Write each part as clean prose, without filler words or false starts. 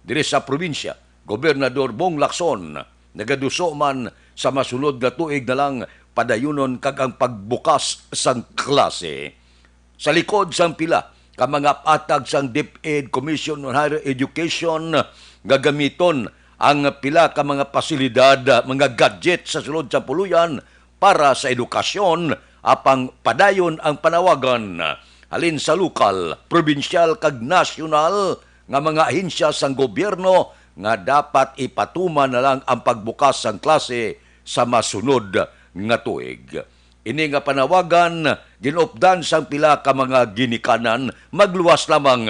Diri sa probinsya, Gobernador Bong Lacson nagaduso man sa masunod na tuig na lang padayunon kag ang pagbukas sang klase. Sa likod sang pila ka mga patag sang DepEd Commission on Higher Education gagamiton ang pila ka mga pasilidad, mga gadget sa sulod sa puluyan para sa edukasyon apang padayon ang panawagan halin sa lokal, probinsyal kag nasyonal nga mga ahensya sang gobyerno nga dapat ipatuman na lang ang pagbukas sang klase sa masunod nga tuig. Ini nga panawagan ginupdan sang pila ka mga ginikanan magluwas lamang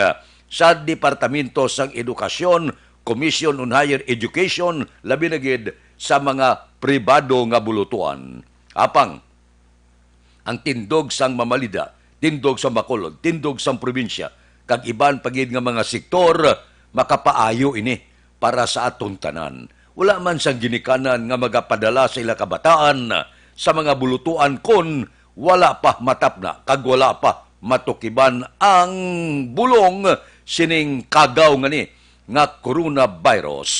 sa Departamento sang Edukasyon, Commission on Higher Education, labi na gid sa mga pribado nga bulutuan. Apang ang tindog sang Mamalida, tindog sang Bacolod, tindog sang probinsya, kag iban pagid nga mga sektor makapaayo ini para sa aton tanan. Wala man sang ginikanan nga magapadala sa ila kabataan sa mga bulutuan kon wala pa matapna kag wala pa matukiban ang bulong sining kagaw nga ni nga coronavirus.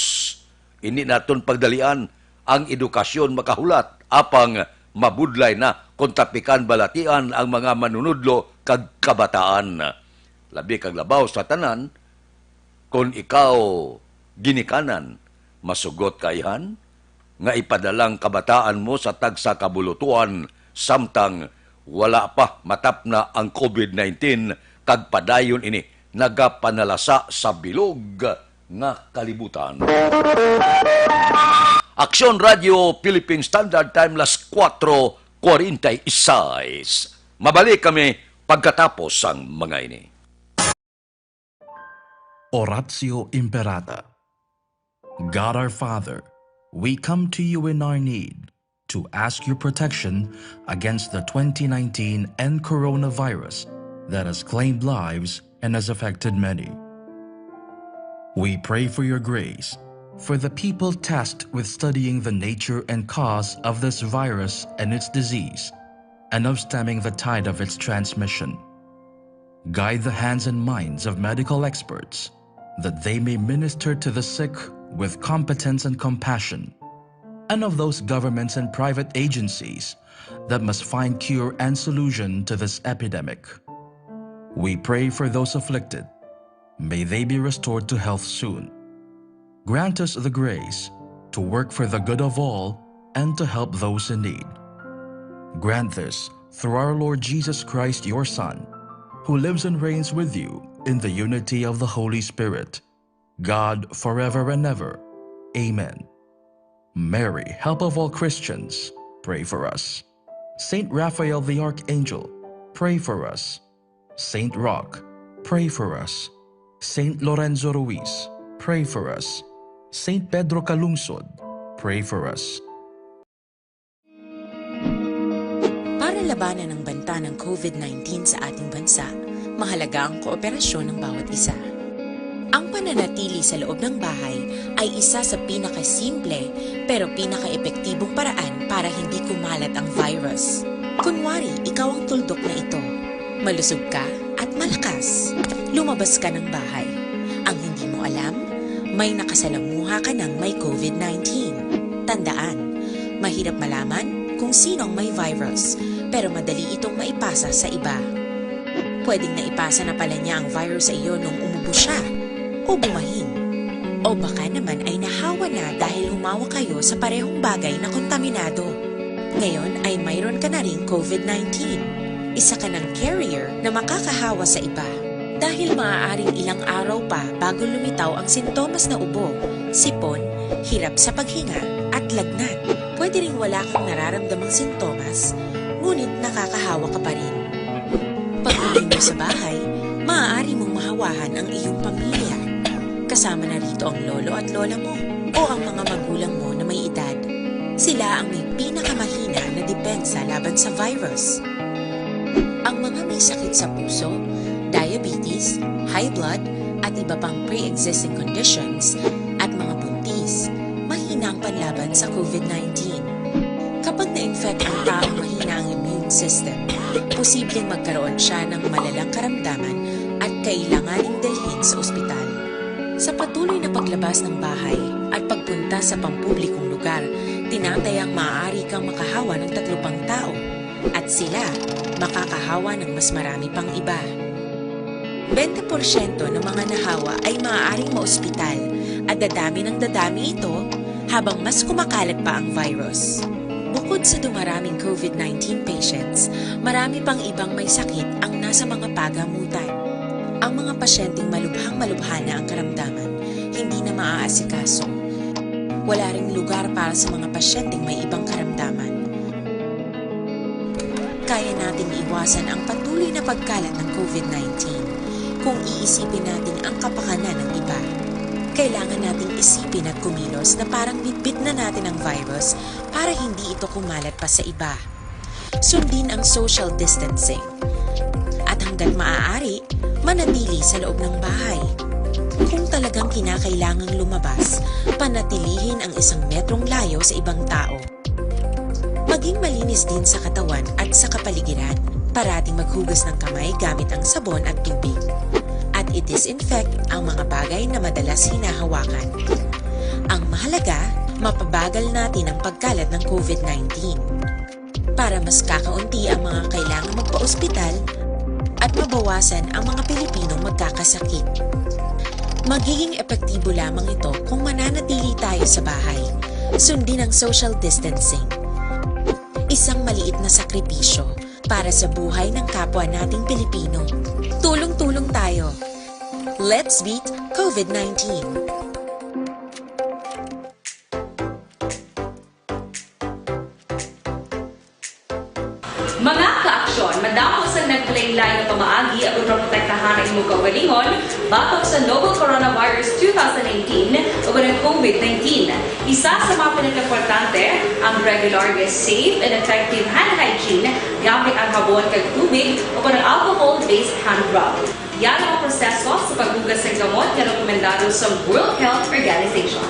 Ini naton pagdalian ang edukasyon makahulat apang mabudlay na kung tapikan balatian ang mga manunudlo kag kabataan. Labi kag labaw sa tanan, kung ikaw ginikanan, masugot kaihan, nga ipadalang kabataan mo sa tagsa kabulutuan samtang wala pa matapna ang COVID-19 kag padayon ini nagapanalasa sa bilog nga kalibutan. Aksyon Radio Philippine Standard Time las 4:46. Mabalik kami pagkatapos ang mga ini. Oratio Imperata. God our Father, we come to you in our need to ask your protection against the 2019 and coronavirus that has claimed lives and has affected many. We pray for your grace for the people tasked with studying the nature and cause of this virus and its disease, and of stemming the tide of its transmission. Guide the hands and minds of medical experts that they may minister to the sick with competence and compassion, and of those governments and private agencies that must find cure and solution to this epidemic. We pray for those afflicted. May they be restored to health soon. Grant us the grace to work for the good of all and to help those in need. Grant this through our Lord Jesus Christ, your Son, who lives and reigns with you in the unity of the Holy Spirit, God forever and ever. Amen. Mary, help of all Christians, pray for us. Saint Raphael the Archangel, pray for us. Saint Roch, pray for us. Saint Lorenzo Ruiz, pray for us. Saint Pedro Calungsod, pray for us. Para labanan ang banta ng COVID-19 sa ating bansa, mahalaga ang kooperasyon ng bawat isa. Ang pananatili sa loob ng bahay ay isa sa pinakasimple pero pinaka-epektibong paraan para hindi kumalat ang virus. Kunwari, ikaw ang tuldok na ito. Malusog ka at malakas. Lumabas ka ng bahay. Ang hindi mo alam, may nakasalamuha ka ng may COVID-19. Tandaan, mahirap malaman kung sinong may virus, pero madali itong maipasa sa iba. Pwedeng naipasa na pala niya ang virus sa iyo nung umubo siya, o bumahin. O baka naman ay nahawa na dahil humawa kayo sa parehong bagay na kontaminado. Ngayon ay mayroon ka na ring COVID-19. Isa ka ng carrier na makakahawa sa iba. Dahil maaaring ilang araw pa bago lumitaw ang sintomas na ubo, sipon, hirap sa paghinga at lagnat. Pwede ring wala kang nararamdamang sintomas, ngunit nakakahawa ka pa rin. Pag-uwi mo sa bahay, maaari mong mahawahan ang iyong pamilya. Kasama na rito ang lolo at lola mo o ang mga magulang mo na may edad. Sila ang may pinakamahina na depensa laban sa virus. Ang mga may sakit sa puso, diabetes, high blood, at iba pang pre-existing conditions at mga buntis, mahina ang panlaban sa COVID-19. Kapag na-infect ang taong mahina ang immune system, posibleng magkaroon siya ng malalang karamdaman at kailanganing dalhin sa ospital. Sa patuloy na paglabas ng bahay at pagpunta sa pampublikong lugar, tinatayang maaari kang makahawa ng 3 pang tao at sila makakahawa ng mas marami pang iba. 20% ng mga nahawa ay maaaring maospital at dadami ng dadami ito habang mas kumakalat pa ang virus. Bukod sa dumaraming COVID-19 patients, marami pang ibang may sakit ang nasa mga pagamutan. Ang mga pasyenteng malubhang-malubha na ang karamdaman, hindi na maaasikaso. Wala ring lugar para sa mga pasyenteng may ibang karamdaman. Kaya nating iwasan ang patuloy na pagkalat ng COVID-19 kung iisipin natin ang kapakanan ng iba. Kailangan nating isipin at kumilos na parang bitbit na natin ang virus para hindi ito kumalat pa sa iba. Sundin ang social distancing. At hanggat maaari, manatili sa loob ng bahay. Kung talagang kinakailangang lumabas, panatilihin ang 1 metrong layo sa ibang tao. Maging malinis din sa katawan at sa kapaligiran. Parating maghugas ng kamay gamit ang sabon at tubig. At i-disinfect ang mga bagay na madalas hinahawakan. Ang mahalaga, mapabagal natin ang pagkalat ng COVID-19 para mas kakaunti ang mga kailangang magpa-ospital at mabawasan ang mga Pilipinong magkakasakit. Magiging epektibo lamang ito kung mananatili tayo sa bahay. Sundin ang social distancing. Isang maliit na sakripisyo para sa buhay ng kapwa nating Pilipino. Tulong-tulong tayo. Let's beat COVID-19. Mga kaaksyon, madamo sa naglaylay na pamaagi at protektahan ang imong kaugalingon batok sa novel coronavirus 2018 o ng COVID-19. Isa sa mga pinaka-importante ang regular, safe, and effective hand hygiene gamit ang habon kag tubig o ng alcohol-based hand rub. Yan ang proseso sa paghugas ng gamot na rekomendado sa World Health Organization.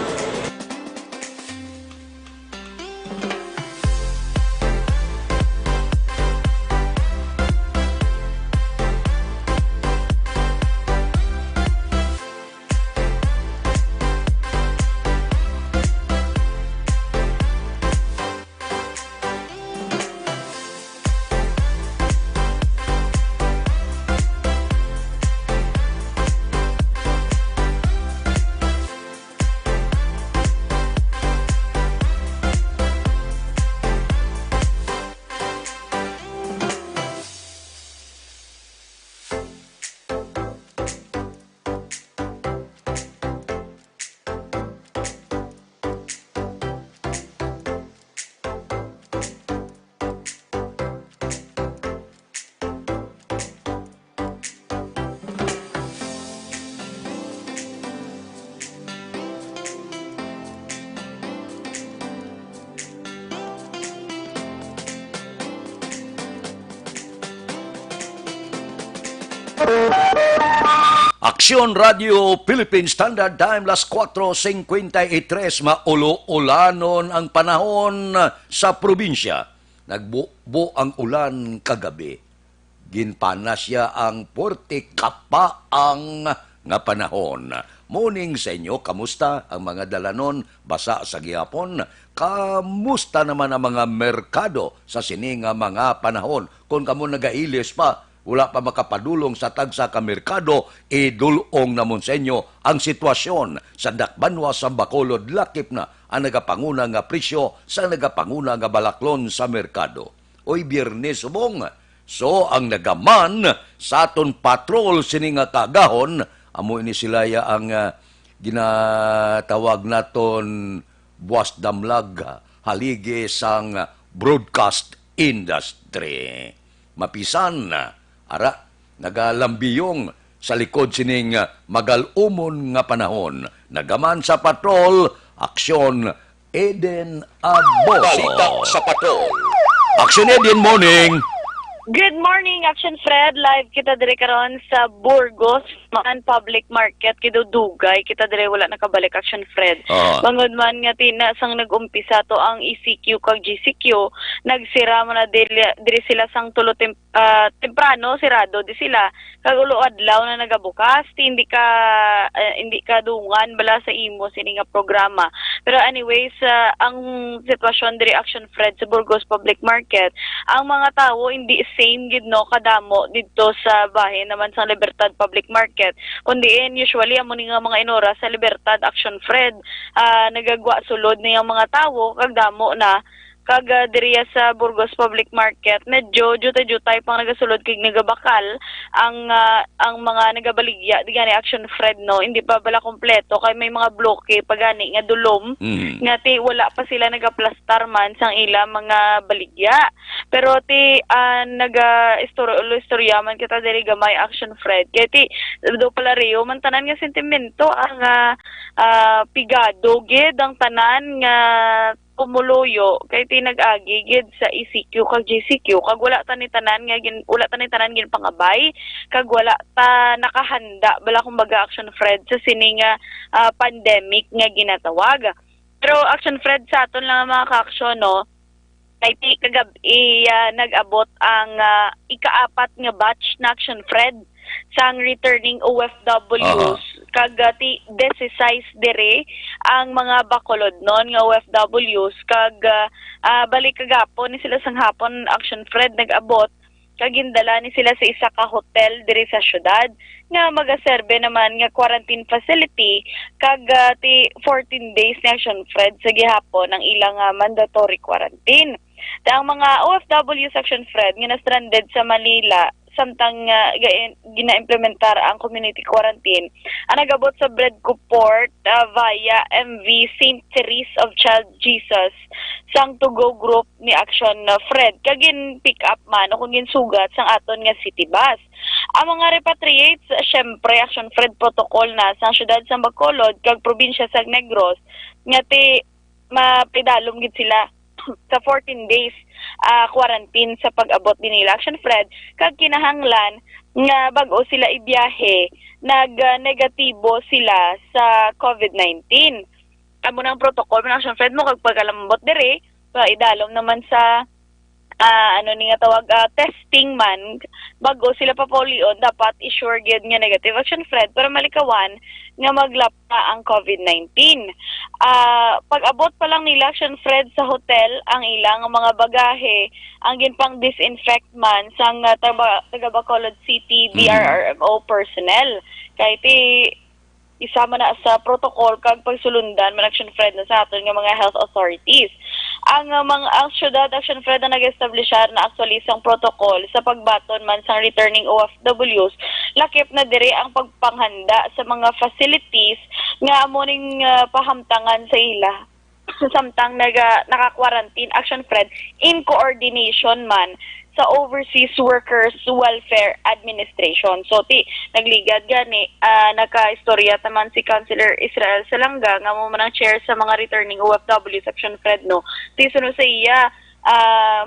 Aksyon Radio Philippine Standard Time, las 4:53, maulo-ulanon ang panahon sa probinsya. Nagbuo ang ulan kagabi. Ginpanas siya ang 40 kapaang nga panahon. Morning sa inyo, kamusta ang mga dalanon basa sa gihapon? Kamusta naman ang mga merkado sa sininga mga panahon? Kung kamo nagailis pa, wala pa makapadulong sa tagsa ka merkado, idulong namon sa inyo ang sitwasyon sa Dakbanwa sa Bacolod, lakip na ang nagapanguna nga presyo sa nagapanguna nga balaklon sa merkado. Oy, Biyernes subong. So, ang nagaman sa aton patrol sini nga kagahon, amo ini silaya ang ginatawag naton buwas damlag haligi sang broadcast industry. Mapisan ara, nagalambiyong sa likod sining magalumon nga panahon. Nagaman sa patrol, aksyon Eden Aboso. Balita sa patrol. Aksyon Eden, morning. Good morning, Action Fred. Live kita dire karon sa Burgos, man public market kidudugay. Kita dire wala nakabalik Action Fred. Bangod man nga tina sang nag-umpisa to ang ECQ kag GCQ, nagsira man na diri sila sang tulo temprano sirado di sila. Kag ulo adlaw na nagabukas, hindi ka dungan bala sa imo sini nga programa. Pero anyways, ang sitwasyon dire Action Fred sa Burgos Public Market, ang mga tawo hindi same gid no kadamo didto sa bahin naman sa Libertad Public Market, kundi usually amo ni nga mga inora sa Libertad Action Fred, nagagwa sulod niyang mga tawo kag damo na kag diriya sa Burgos Public Market medyo jutay pang nagasulod kig nagabakal ang mga nagabaligya di gani Action Fred no, hindi pa bala kompleto kay may mga bloke pagani nga dulom nga ti wala pa sila nagaplastar man sang ila mga baligya. Pero ti istorya man kita diri gamay Action Fred kay ti do pala Rio man tanan nga sentimento ang pigado gid ang tanan nga pumuluyo kay tinag-agi gid sa ECQ kag GCQ kag wala ta ni tanan gin pangabay kag wala ta nakahanda bala kumbaga Action Fred sa sining pandemic nga ginatawag. Pero Action Fred sa aton lang mga ka-aksyon no, kay ti kagabi nag-abot ang ika-4 nga batch na Action Fred sang returning OFWs kag ti desisize dire ang mga bakolod non nga OFWs kag balik kagapon ni sila sang hapon Action Fred nag-abot kag gindala ni sila sa isa ka hotel diri sa syudad nga magaserbe naman nga quarantine facility kag ti 14 days ni Action Fred sa gihapon ang ilang mandatory quarantine. Ang mga OFW Action Fred nga na-stranded sa Manila samtang gina-implementar ang community quarantine ang nagabot sa Bredco Port via MV St. Therese of Child Jesus sang to-go group ni Action Fred kagin pick up man o kung ginsugat sang aton nga city bus. Ang mga repatriates syempre Action Fred protocol na sang syudad sa Bacolod kag probinsya sa Negros nga ti mapidalom gid sila sa 14 days quarantine sa pag-abot din nila Action Fred kag kinahanglan nga bag-o sila ibiyahe nag-negatibo sila sa COVID-19. Amo nang protocol ng Action Fred mo kag pagkalambot dire idalom naman sa testing man bago sila papolion dapat i-sure gyud nga negative Action Fred para malikawan nga maglapta ang COVID-19. Pag-abot pa lang nila Action Fred sa hotel ang ilang mga bagahe ang ginpang disinfect man sang taga Bacolod City BRRMO personnel kay ti isama na sa protocol kag pagsulundan man Action Fred na sa aton nga mga health authorities. Ang syudad Action Fred na nag-establishar na actually isang protocol sa pagbaton man sang returning OFWs, lakip na dire ang pagpanghanda sa mga facilities nga amo ning pahamtangan sa ila samtang naka-quarantine Action Fred in coordination man sa Overseas Workers Welfare Administration. So nagligad gani naka-istorya taman si Councilor Israel Salanga nga mo man ang chair sa mga returning OFW Action Fred no. Suno sa iya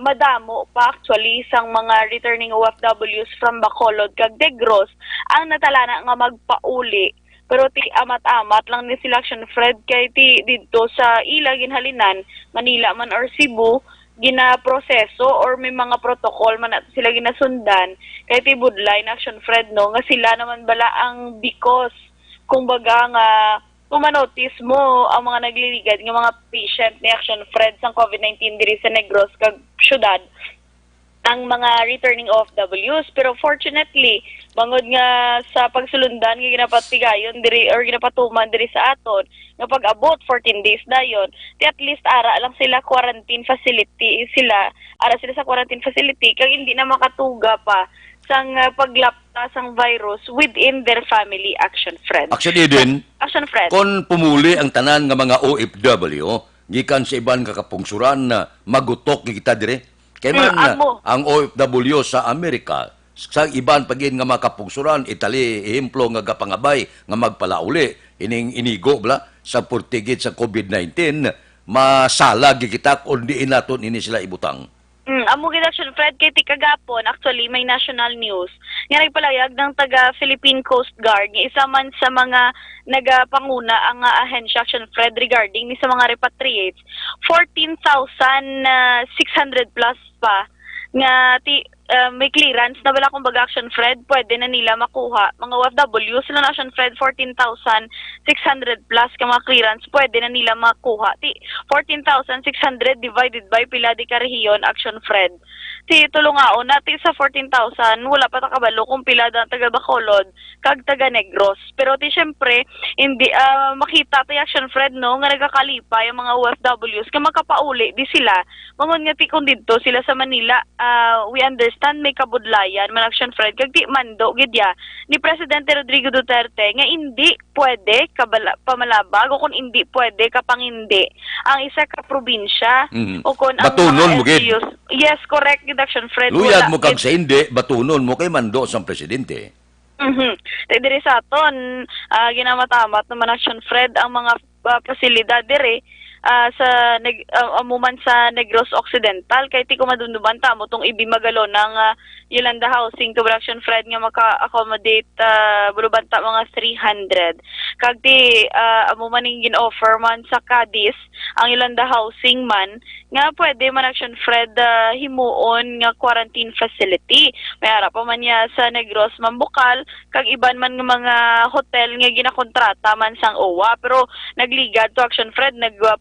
madamo pa actually sang mga returning OFWs from Bacolod kag Negros ang natalana nga magpauli. Pero ti amat-amat lang ni sila Action Fred kay ti didto sa ila ginhalinan Manila man or Cebu ginaproseso or may mga protocol man at sila ginasundan kay tibudlay na Action Fred no nga sila naman bala ang because kumbaga nga kumanotis mo ang mga nagliligad ng mga patient ni Action Fred sa COVID-19 diri sa Negros kag syudad ang mga returning OFWs. Pero fortunately bangod nga sa pagsulundan nga ginapatigayon diri or ginapatuman diri sa aton nga pag-abot 14 days dayon ti at least ara lang sila quarantine facility ara sila sa quarantine facility kag hindi na makatuga pa sang paglapta sang virus within their family Action Fred. Actually din Action Fred kon pumuli ang tanan nga mga OFW gikan sa iban kakapungsuran na magutok kita dire kay man ang OFW sa Amerika sa iban pagin nga makapungsuran Italy ehemplo nga gapangabay nga magpalauli ining inigo bla sa portigit sa COVID-19 masalag kita kun diin naton ini sila ibutang. Amo gid Action Fred kay ti kagapon actually may national news nga nagpalayag ng taga Philippine Coast Guard nga isa man sa mga nagapanguna ang ahensya Action Fred regarding ni sa mga repatriates 14,600 plus pa nga may clearance na wala kung baga Action Fred, pwede na nila makuha. Mga OFW, sila na Action Fred, 14,600 plus ka mga clearance, pwede na nila makuha. 14,600 divided by pila di ka rehiyon Action Fred. Tulungao na, sa 14,000, wala pa takabalo kung pila da taga Bacolod, kag taga Negros. Pero syempre, hindi, makita ti Action Fred, no, nga nagakalipay yung mga OFWs, ka makapauli, di sila. Mangon nga kung dito sila sa Manila, we understand may kabudlayan man Action Fred kag di mando gidya ni Presidente Rodrigo Duterte nga hindi pwede pamalabag o kung hindi pwede kapangindi ang isa ka probinsya o kun ang batunon mo gid. Yes, correct gid Action Fred. Luyag mo kag sa hindi batunon mo kay mando sang presidente. Diri sa aton ginamatamat naman Action Fred ang mga pasilidad dire sa amuman sa Negros Occidental kay ti ko madundubanta mo tong ibimagalo ng Yolanda Housing to Action Fred nga maka-accommodate bulubanta mga 300 kag ti amuman ning gin-offer man sa Cadiz ang Yolanda Housing man nga pwede man Action Fred himuon nga quarantine facility may ara pa man niya sa Negros Mambukal kag iban man nga mga hotel nga ginakontrata man sang OWA pero nagligad to Action Fred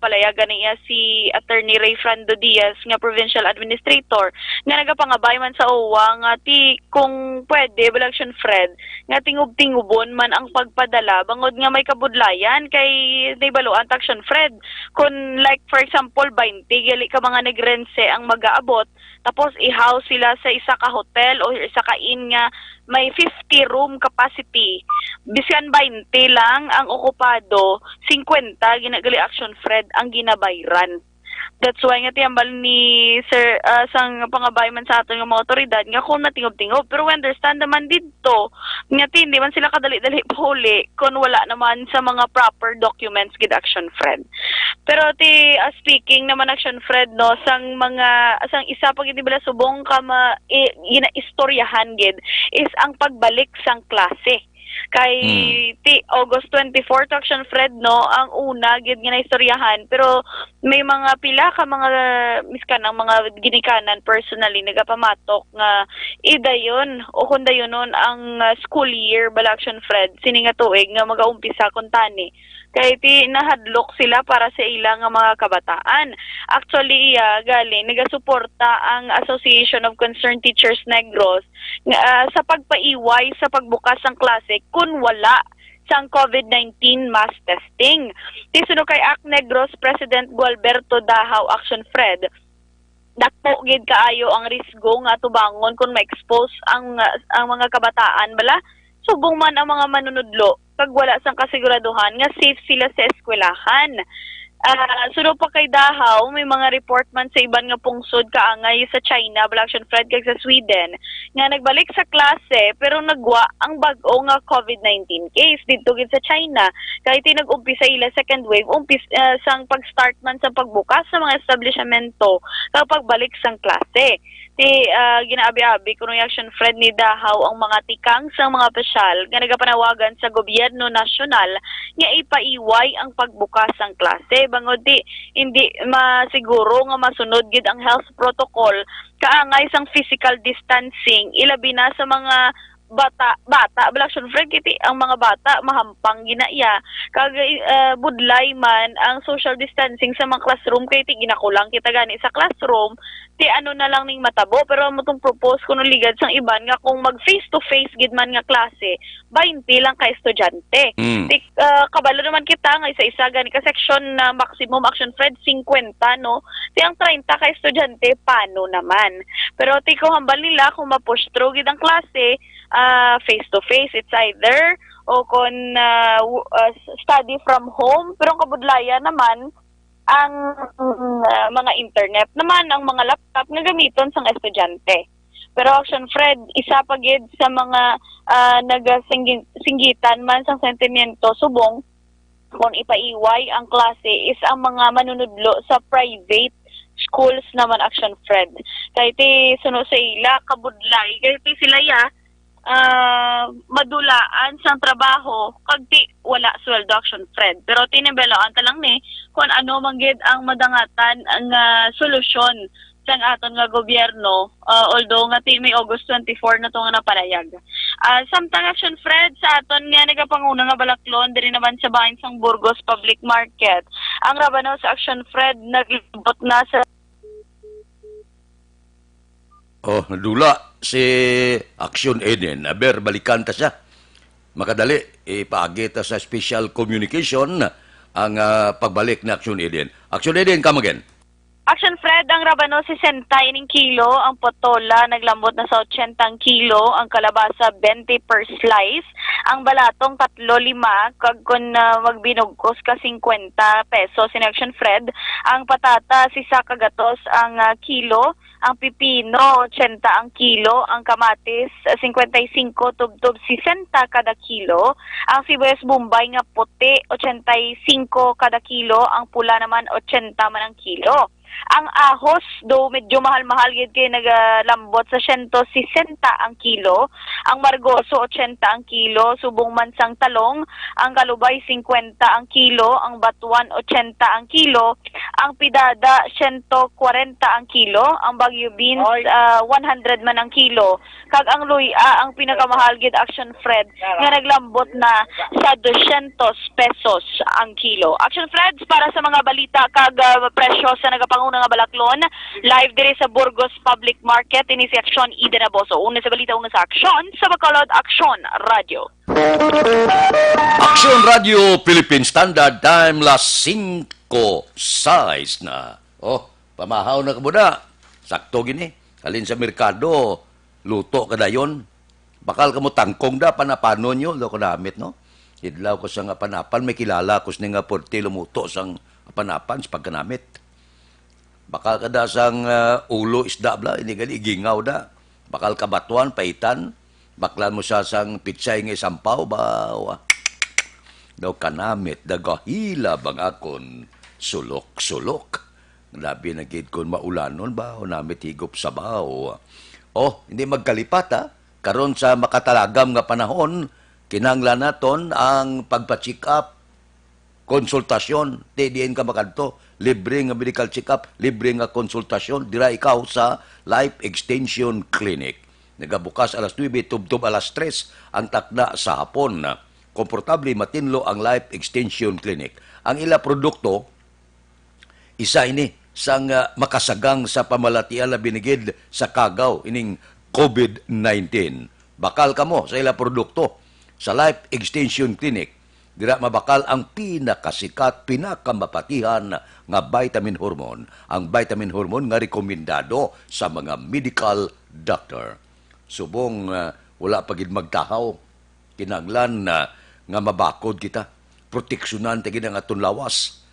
palayagan niya si Attorney Ray Frando Diaz nga Provincial Administrator nga nagapangabay man sa OWA nga ti kung pwede Action Fred nga tingub-tingubon man ang pagpadala bangod nga may kabudlayan kay naibaluan Action Fred kung like for example 20 gali ka mga negrense ang mag-aabot tapos i-house sila sa isa ka hotel o isa ka inn nga may 50 room capacity. Bisan 20 lang ang okupado, 50 ginagali Action Fred ang ginabayran. That's why nga tiyambal ni Sir sang pangabay man sa aton nga mga otoridad nga kung natingob-tingob pero we understand naman dito nga hindi man sila kadali-dali huli kung wala naman sa mga proper documents gid Action Fred. Pero speaking naman Action Fred no sang isa pag hindi bala subong ka ginaistoryahan gid is ang pagbalik sang klase. Kay August 24 Action Fred no ang una gid nga naistoryahan pero may mga pila ka mga miskan ang mga ginikanan personally nagapamatok nga idayon o kun dayonon ang school year bala Action Fred sini nga tuig nga magaumpisa kun tani kay nahadlok sila para sa ilang mga kabataan. Actually, galing nagasuporta ang Association of Concerned Teachers Negros sa pagpaiway sa pagbukas ng klase kung wala sang COVID-19 mass testing. Tisuno kay AC Negros President Gualberto Dahaw Action Fred, dako gid kaayo ang risgo nga tubangon kung ma-expose ang mga kabataan bala subong man ang mga manunudlo kag wala sang kasiguraduhan nga safe sila sa eskwelahan. Suno pa kay Dahaw, may mga report man sa iban nga pungsod kaangay sa China, Action Fred kag sa Sweden, nga nagbalik sa klase pero nagwa ang bag-o nga COVID-19 case dito gid sa China. Kahit nag-umpisa ila second wave, sang pag-start man sa pagbukas sa mga establishmento kag pagbalik sang klase. Ginaabi-abi kuno Action Fred ni Dahaw ang mga tikang sa mga opisyal nga nagapanawagan sa gobyerno nasyonal nga ipaiway ang pagbukas sang klase bangod hindi masiguro nga masunod gid ang health protocol kaangay sang physical distancing ilabi na sa mga bata Action Fred kiti ang mga bata mahampang ginaya kag budlay man ang social distancing sa mga classroom kay ginakulang kita gani sa classroom ano na lang ning matabo pero motong propose kuno ligad sang iban nga kung mag face to face gid man nga klase 20 lang ka estudyante. Kabalo naman kita nga isa-isa gani ka section na maximum Action Fred 50 no. Ang 30 ka estudyante paano naman. Pero ko hambal nila kung ma-push through gid ang klase face to face it's either o kon study from home pero ang kabudlayan naman ang mga internet naman ang mga laptop nga gamiton sang estudyante. Pero Action Fred isa pa gid sa mga nagasinggitan man sang sentimento subong kung ipaiway ang klase is ang mga manunudlo sa private schools naman Action Fred. Kaya ti suno sa ila, kabudlay. Kaya ti sila madulaan sa trabaho kag ti wala sweldo Action Fred. Pero tinibelaan ta lang ni kung ano manggid ang madangatan ang solusyon sang aton nga gobyerno, although nga ti may August 24 na to nga napalayag. Samtang Action Fred sa aton nga nagapanguna nga balaklon diri naman sa bahin sang Burgos Public Market. Ang rabano sa Action Fred naglibot na sa Dula si Action Eden. Aber, balikan ta siya. Makadali, ipaagi ta sa special communication ang pagbalik na Action Eden. Action Eden, come again. Action Fred, ang rabano 60 ining kilo, ang potola naglambot na sa 80 kilo, ang kalabasa 20 per slice, ang balatong 3-5, kag kung magbinugkos ka 50 pesos in Action Fred, ang patata sisa kagatos ang kilo, ang pipino 80 ang kilo, ang kamatis 55 tubtob 60 kada kilo, ang sibuyas bombay nga puti 85 kada kilo, ang pula naman 80 man ang kilo. Ang ahos, do medyo mahal-mahal gid kay nagalambot sa 160 ang kilo, ang margoso 80 ang kilo, subong mansang talong, ang kalubay 50 ang kilo, ang batuan 80 ang kilo, ang pidada 140 ang kilo, ang bagyo beans 100 man ang kilo, kag ang luya ang pinakamahal gid Action Fred nga naglambot na sa 200 pesos ang kilo. Action Freds para sa mga balita kag presyo sa nagapangunang nga balaklon, live diri sa Burgos Public Market, ini si Action Eden Aboso. Una sa balita, una sa Action, sa Bacolod, Action Radio. Action Radio Philippine Standard Time, las 5:06 na. Pamahaw na kabuda. Sakto gini. Kalin sa merkado, luto kadayon. Bakal kamo tangkong da, panapanon nyo, lo ko namit, no? Idlaw ko sa nga panapan, may kilala ko sa nga porte lumuto sang panapan sa pagkanamit. Bakal kada sang ulo isda bla, ini gali gingaw da. Bakal kabatuan, paitan. Baklan mo sa sang pitsay nga sampaw ba. Daw kanamit, dagahila bang akon sulok-sulok. Labi na gid kon maulanon ba, namit higop sa baw. Hindi magkalipat ha. Karon sa makatalagam nga panahon, kinanglan naton ang pagpa-check up, konsultasyon, diin ka makadto, libre nga medical check-up, libre nga konsultasyon, dira ikaw sa Life Extension Clinic. Nagabukas alas 9, tubtob alas 3, ang takda sa hapon. Komportable matinlo ang Life Extension Clinic. Ang ila produkto, isa ini sang makasagang sa pamalatian na binigid sa kagaw, ining COVID-19. Bakal kamo sa ila produkto sa Life Extension Clinic. Dira mabakal ang pinakasikat, pinakamapatihan nga vitamin hormone. Ang vitamin hormone nga rekomendado sa mga medical doctor. Subong wala pagid magtahaw, kinanglan nga mabakod kita. Proteksyonan tigid ang aton lawas.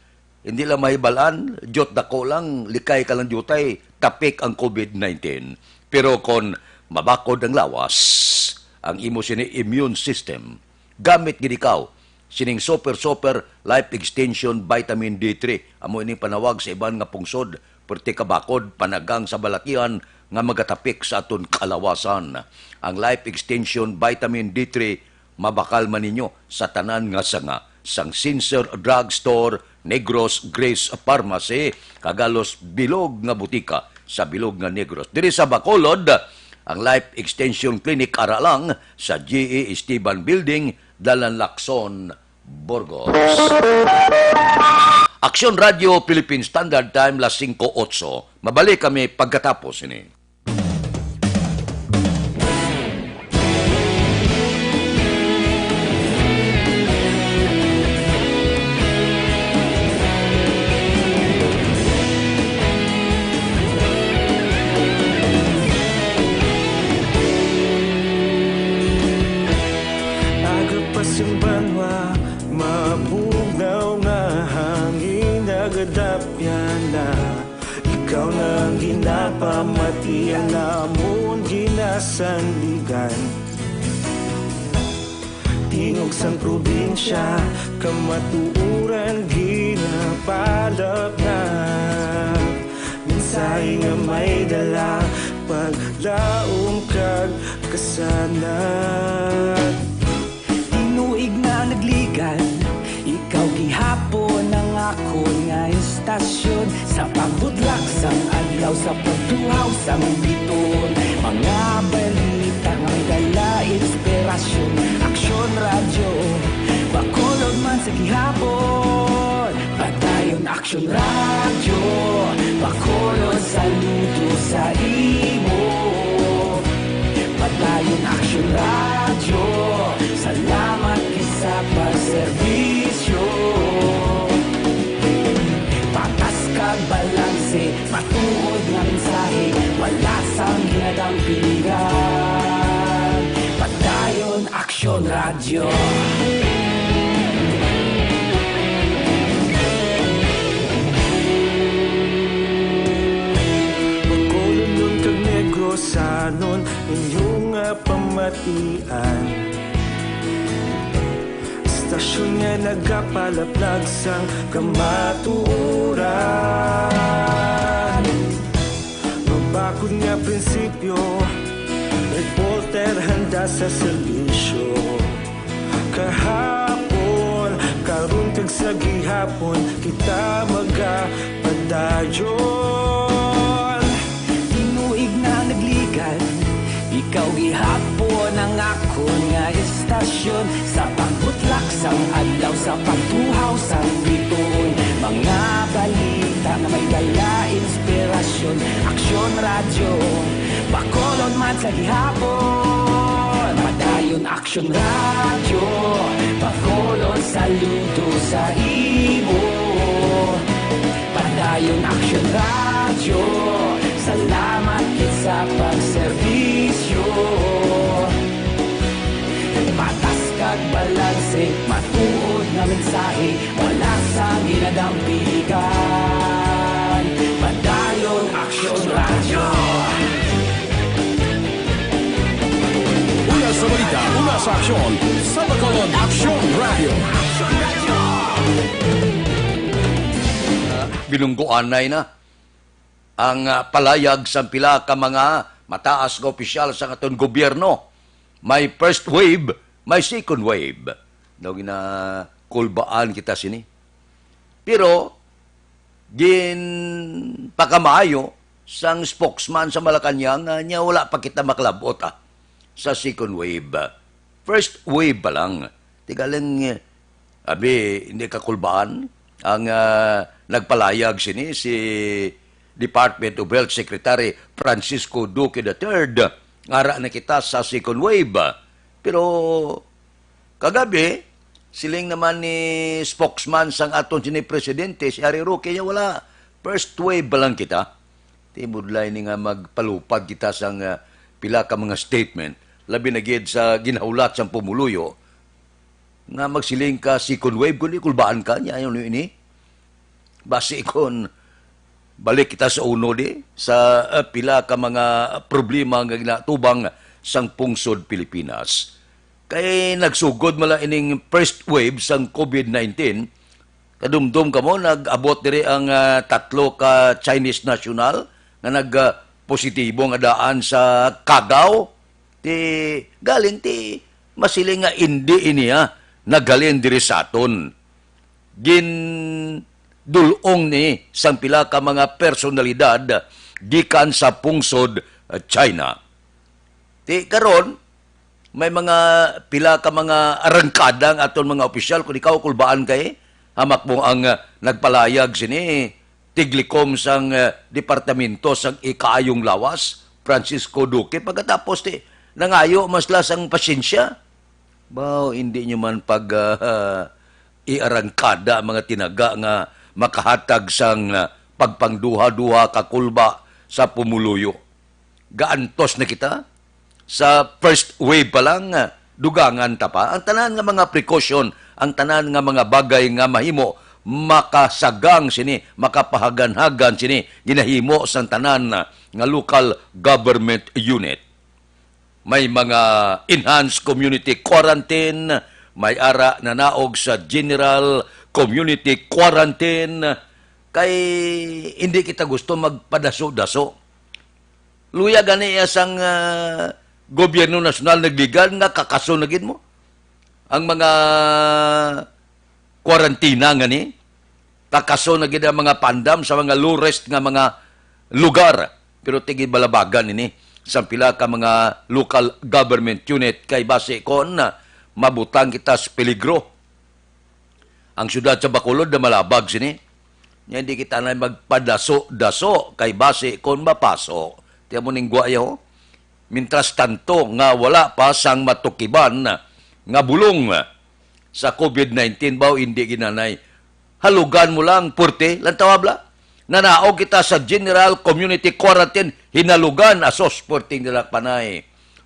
Hindi lang mahibalan, jot dako lang, likay ka lang jutay, tapik ang COVID-19. Pero kung mabakod ang lawas, ang imo sini immune system, gamit gid ikaw sining Super Life Extension Vitamin D3. Amo ining panawag sa iban nga pungsod, perti kabakod, panagang sa balakihan nga magatapik sa aton kalawasan. Ang Life Extension Vitamin D3 mabakal man ninyo sa tanan nga sanga sang Sincere Drugstore, Negros Grace Pharmacy, kagalos bilog nga butika sa bilog nga Negros. Diri sa Bacolod, ang Life Extension Clinic aralang sa GE Esteban Building, Dalan Lacson, Burgos. Action Radio Philippine Standard Time, las 5:08. Mabalik kami pagkatapos ini. Ikaw nang ginapamatian namon ginasandigan. Tingog sang probinsya, kamatuuran ginapalap na. may dala paglaom kag kasanag. Tinuig na nagligan, ikaw gihapon ang ako nga istasyon. Sa pagbudlak sang adlaw, sa pagtuhaw sang biton, mga balita nga may dala inspirasyon. Aksyon radyo, bakulod man sa gihapon. Padayon aksyon radyo, bakulod saludo sa imo. Padayon aksyon radyo, salamat kisa pagserbisyo. Patas kag balanse, matuod nga mensahe, wala sang ginadampingan. Padayon aksyon radyo. Bakulon kag Negrosanon inyong pamatian. Stasyon nga nagapalaplag sang kamatuoran. Mabakod nga prinsipyo, reporter handa sa serbisyo. Kahapon, karon kag sa gihapon, kita magapadayon. Tinuig na nagligan, ikaw gihapon ang ako nga istasyon. Sa pagbutlak sang adlaw, sa pagtuhaw sang biton, mga balita na may dala inspirasyon. Aksyon radyo, bakolon man sa gihapon. Padayon aksyon radyo, bakolon saludo sa imo. Padayon aksyon radyo, salamat kit sa pagserbisyo. Patas kag balanse, matuod na mensahe, wala sa ginadampingan. Padayon aksyon radyo. Una sa balita, una sa aksyon, sa Bacolod Aksyon Radio. Bilungguanay na ang palayag sa pila ka mga mataas nga opisyal sa aton gobyerno. May first wave, may second wave. Daw ginakulbaan kita sini. Pero, gin pakamaayo sang spokesman sa Malacanang niya wala pa kita maklabot sa second wave. First wave pa lang. Tigalang, hindi kakulbaan ang nagpalayag sini si Department of Health Secretary Francisco Duque III. Ngara na kita sa second wave. Pero kagabi, siling naman ni spokesman sang aton sini presidente, si Harry Roque, niya wala. First wave ba lang kita? Timudlay ni nga magpalupad kita sang pila ka mga statement. Labi na gid sa ginaulat sang pumuluyo nga magsiling ka second wave kundi kulbaan ka niya yun ini. Basi kon balik kita sa uno di sa pila ka mga problema nga ginatubang sang pungsod Pilipinas. Kay nagsugod mala ining first wave sang COVID-19, kadumdum ka mo nag-abot diri ang tatlo ka Chinese national nga nagpositibo nga daan sa Cagao. Ti galing ti masiling nga hindi iniya naghalin diri sa aton. Gin dulong ni sang pila ka mga personalidad gikan sa pungsod China. Ti karon may mga pila ka mga arangkada ang aton mga opisyal kung ikaw kulbaan kay hamak mo ang nagpalayag sini tiglikom sang departamento sang ikaayong lawas Francisco Duque pagkatapos ti nangayo masla sang pasyensya. Bao hindi nyo man pag iarangkada mga tinaga nga makahatag sang pagpangduha-duha kakulba sa pumuluyo. Gaantos na kita sa first wave pa lang dugangan ta pa. Ang tanan nga mga precaution, ang tanan nga mga bagay nga mahimo makasagang sini, makapahagan-hagan sini ginahimo sang tanan nga local government unit. May mga enhanced community quarantine, may ara na naog sa general community quarantine, kay hindi kita gusto magpadaso-daso. Luya gani asang gobyerno nasyonal nagligan nga kakasunagin mo. Ang mga kwarantina nga ni, kakasunagin ang mga pandam sa mga low-risk nga mga lugar. Pero tigil balabagan ini sa pila ka mga local government unit kay base kon na mabutang kita sa peligro. Ang syudad sa Bacolod na malabag sini. Hindi kita na magpadaso-daso kay base kon mapaso. Tiyan mo ning guayo. Mintras tanto nga wala pa sang matukiban nga bulong sa COVID-19 baw hindi ginanay. Halugan mo lang, purte, lantawabla. Nanao kita sa General Community Quarantine, hinalugan asos, purte nila panay.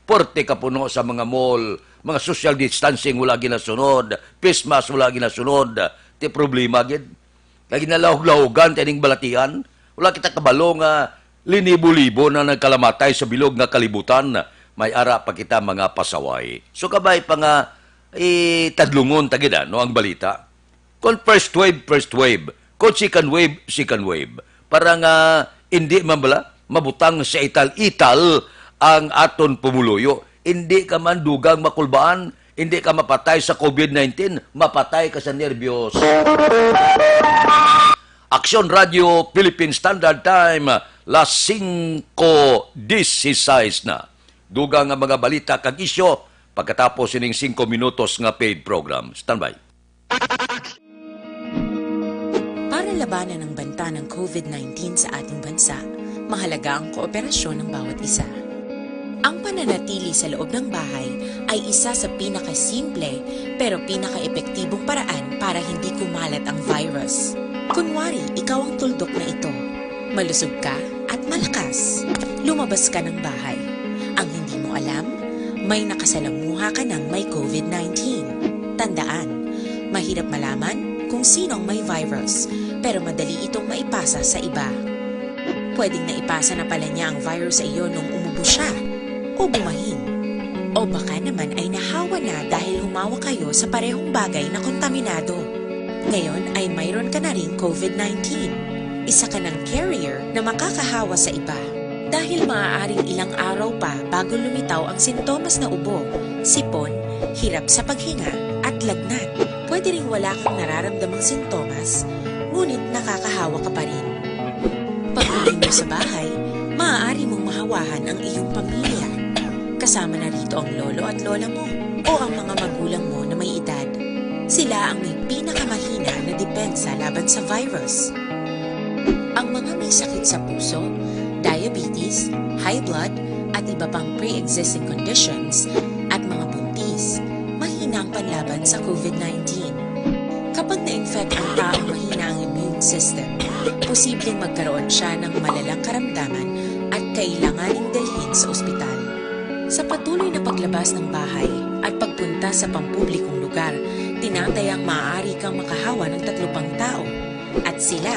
Purte kapuno sa mga mall, mga social distancing wala ginasunod, face mask wala ginasunod. Ti problema gid. Kaya ginalahog-lahogan, tining balatian. Wala kita kabalo nga linibo-libo na nagkalamatay sa bilog nga kalibutan. May ara pa kita mga pasaway. So kabay pa nga, tadlungon tagida, no, ang balita. Kung first wave. Kung second wave. Para nga, hindi man bala, mabutang sa ital-ital ang aton pumuluyo. Hindi ka man dugang makulbaan, hindi ka mapatay sa COVID-19, mapatay ka sa nervyos. Aksyon Radio Philippine Standard Time, las 5:16 na. Dugang nga mga balita kag isyo, pagkatapos ining 5 minutos nga paid program. Standby. Para labanan ang banta ng COVID-19 sa ating bansa, mahalaga ang kooperasyon ng bawat isa. Ang pananatili sa loob ng bahay ay isa sa pinakasimple pero pinaka-epektibong paraan para hindi kumalat ang virus. Kunwari, ikaw ang tuldok na ito. Malusog ka at malakas. Lumabas ka ng bahay. Ang hindi mo alam, may nakasalamuha ka ng may COVID-19. Tandaan, mahirap malaman kung sino ang may virus, pero madali itong maipasa sa iba. Pwedeng naipasa na pala niya ang virus sa iyo nung umubo siya o bumahin. O baka naman ay nahawa na dahil humawa kayo sa parehong bagay na kontaminado. Ngayon ay mayroon ka na ring COVID-19. Isa ka ng carrier na makakahawa sa iba. Dahil maaaring ilang araw pa bago lumitaw ang sintomas na ubo, sipon, hirap sa paghinga at lagnat. Pwede ring wala kang nararamdamang sintomas, ngunit nakakahawa ka pa rin. Pag-uwi mo sa bahay, maaari mong mahawahan ang iyong pamilya. Kasama na rito ang lolo at lola mo o ang mga magulang mo na may edad. Sila ang may pinakamahina na depensa laban sa virus. Ang mga may sakit sa puso, diabetes, high blood, at iba pang pre-existing conditions, at mga buntis, mahina ang panlaban sa COVID-19. Kapag na-infect ang taong mahina ang immune system, posibleng magkaroon siya ng malalang karamdaman at kailanganing dalhin sa ospital. Sa patuloy na paglabas ng bahay at pagpunta sa pampublikong lugar, tinatayang maaari kang makahawa ng 3 pang tao at sila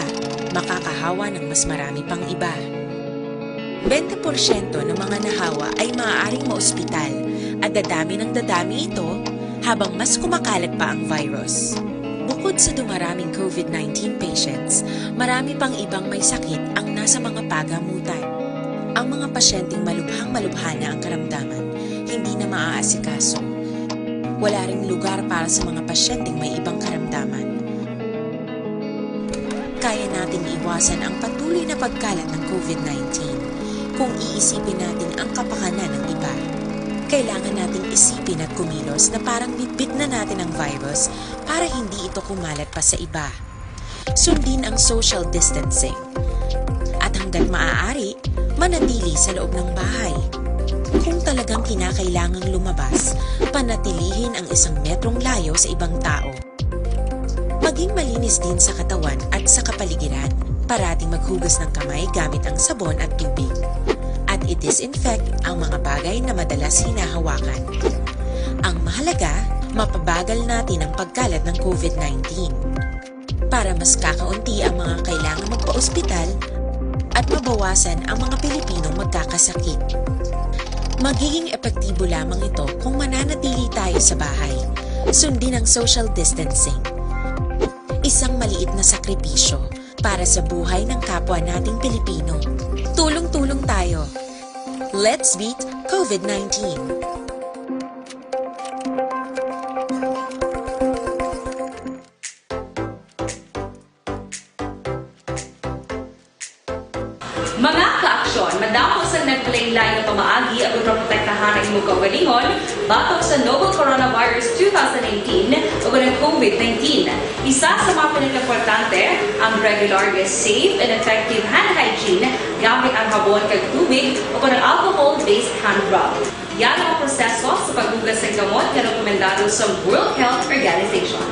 makakahawa ng mas marami pang iba. 20% ng mga nahawa ay maaaring maospital at dadami ng dadami ito habang mas kumakalat pa ang virus. Bukod sa dumaraming COVID-19 patients, marami pang ibang may sakit ang nasa mga pagamutan. Ang mga pasyenteng malubhang-malubha na ang karamdaman, hindi na maaasikaso. Wala ring lugar para sa mga pasyenteng may ibang karamdaman. Kaya nating iwasan ang patuloy na pagkalat ng COVID-19 kung iisipin natin ang kapakanan ng iba. Kailangan nating isipin at kumilos na parang bitbit na natin ang virus para hindi ito kumalat pa sa iba. Sundin ang social distancing. At hanggat maaari, manatili sa loob ng bahay. Kung talagang kinakailangang lumabas, panatilihin ang 1 metrong layo sa ibang tao. Maging malinis din sa katawan at sa kapaligiran. Parating maghugas ng kamay gamit ang sabon at tubig. At i-disinfect ang mga bagay na madalas hinahawakan. Ang mahalaga, mapabagal natin ang pagkalat ng COVID-19. Para mas kakaunti ang mga kailangang magpa-ospital at mabawasan ang mga Pilipinong magkakasakit. Magiging epektibo lamang ito kung mananatili tayo sa bahay. Sundin ang social distancing. Isang maliit na sakripisyo para sa buhay ng kapwa nating Pilipino. Tulong-tulong tayo. Let's beat COVID-19. Mga ka-aksyon, madamo sa naglaylay na pamaagi at protektahan ang imong kaugalingon batok sa novel coronavirus 2018 o ng COVID-19. Isa sa mga pinaka-importante ang regular, safe, and effective hand hygiene gamit ang habon kag tubig o ng alcohol-based hand rub. Yan ang proseso sa paghugas ng gamot na rekomendado sa World Health Organization.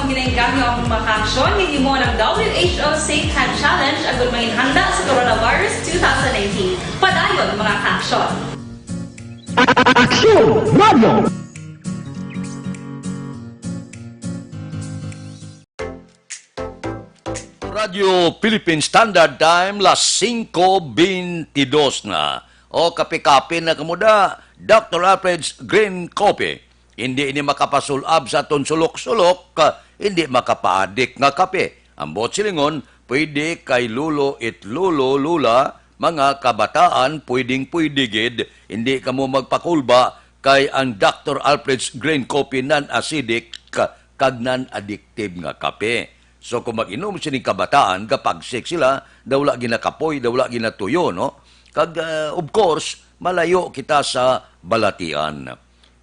Ginenggamyo ang makaksyon ni mo ng WHO Safe Hand Challenge agad may handa sa coronavirus 2019. Padayon mga kaaksyon. Action Radio! Radio Philippine Standard Time, las 5:22 na. O kape-kape na kamuda, Dr. Alfred's Green Coffee. Hindi ini makapasulab sa aton sulok-sulok, hindi makapaadik nga kape. Ang bot silingon, pwede kay lulo it lulo lula, mga kabataan pwedeng-pwede gid, hindi ka mo magpakulba kay ang Dr. Alfred's Green Coffee non-acidic kag non-addictive nga kape. So kung mag-inom sining kabataan, kapag sick sila, daw wala ginakapoy, daw wala ginatuyo, no? Kag of course, malayo kita sa balatian.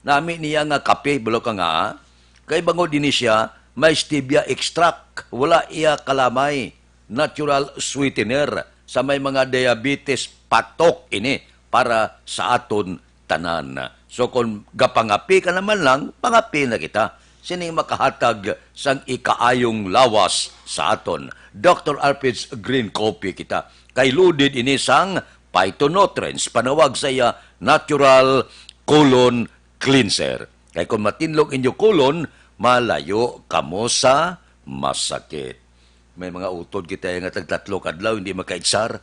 Nami niya nga kape, bulo ka nga, kay bango din siya, may stevia extract, wala iya kalamay, natural sweetener, sa may mga diabetes patok ini, para sa aton tanan. So kung gapangapi ka naman lang, pangapi na kita. Sining makahatag sang ikaayong lawas sa aton. Dr. Alfred's Green Coffee kita. Kay loaded ini sang phytonutrients, panawag sa iya natural colon cleanser. Kaya kung matinlog inyo kolon, malayo kamo sa masakit. May mga utod kita yung tagtatlo kadlaw, hindi makaitsar.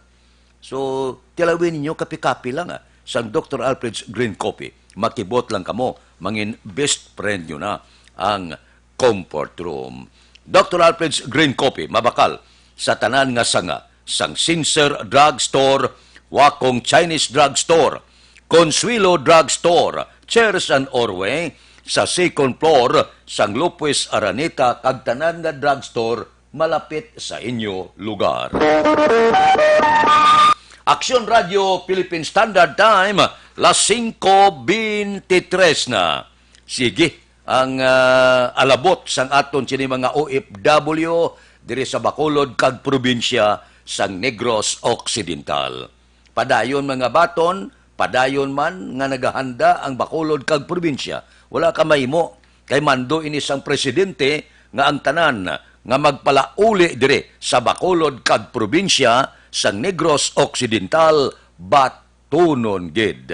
So, tilawin ninyo, kapi-kapi lang Sang Dr. Alfred's Green Coffee. Makibot lang kamo, mangin best friend nyo na ang comfort room. Dr. Alfred's Green Coffee, mabakal sa tanan nga sanga, sang Sincere Drug Store, Wakong Chinese Drug Store, Consuelo Drug Store, Cheers and Orway, sa second floor, sang Lopez Araneta, kag tanan nga drugstore, malapit sa inyo lugar. Aksyon Radio Philippine Standard Time, las 5:23 na. Sige, ang alabot sang aton sini mga OFW diri sa Bacolod kag probinsya sang Negros Occidental. Padayon mga baton, padayon man nga nagahanda ang Bacolod kag probinsya. Wala ka mahimo kay mando ini sang presidente nga ang tanan nga magpalauli dire sa Bacolod kag probinsya sang Negros Occidental batunon gid.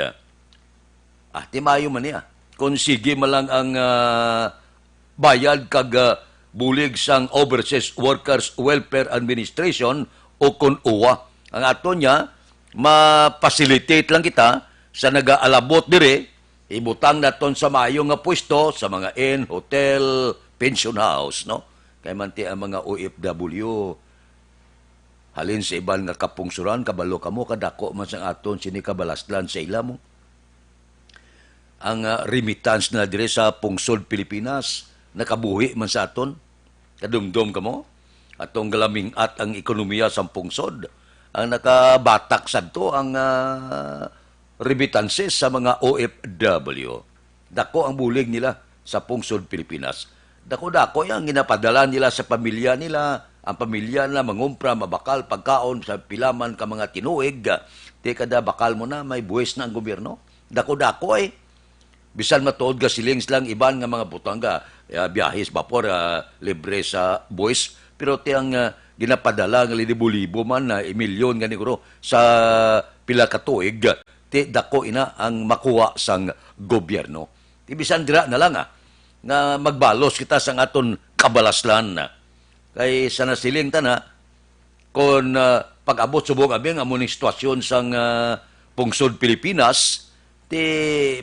Timayo man niya. Kung sige malang ang bayad kag bulig sang Overseas Workers Welfare Administration o kung uwa. Ang ato niya, ma-facilitate lang kita sa nag-aalabot dire Ibutang naton sa maayo nga pwesto sa mga inn, hotel, pension house, no? Kay manti ang mga OFW, halin sa iban nga kapungsuran, kabalo kamo, kadako man sang aton sini kabalaslan sa ila mo. Ang remittance na dire sa pungsod Pilipinas, nakabuhi man sa aton, kadumdum kamo, atong galaming at ang ekonomiya sa pungsod, ang nakabatak sadto ang remittances sa mga OFW. Dako ang bulig nila sa pungsod Pilipinas. Dako-dako yung ginapadala nila sa pamilya nila, ang pamilya na mangumpra, mabakal, pagkaon sa pilaman ka mga tinuig, di kada bakal mo na, may buwis na ang gobyerno. Dako-dako bisan matuod ka silings lang iban nga mga butangga, biyahis, vapor, libre sa buwis, pero tiyang ginapadala ng libo-libo man na milyon ganiguro sa pila ka tuig, ti dako ina ang makuha sang gobyerno. Ibisan dira na lang nga magbalos kita sang aton kabalaslan na. Kay sa nasiling tana, kung pag-abot subong abing amuning sitwasyon sang pungsod Pilipinas, ti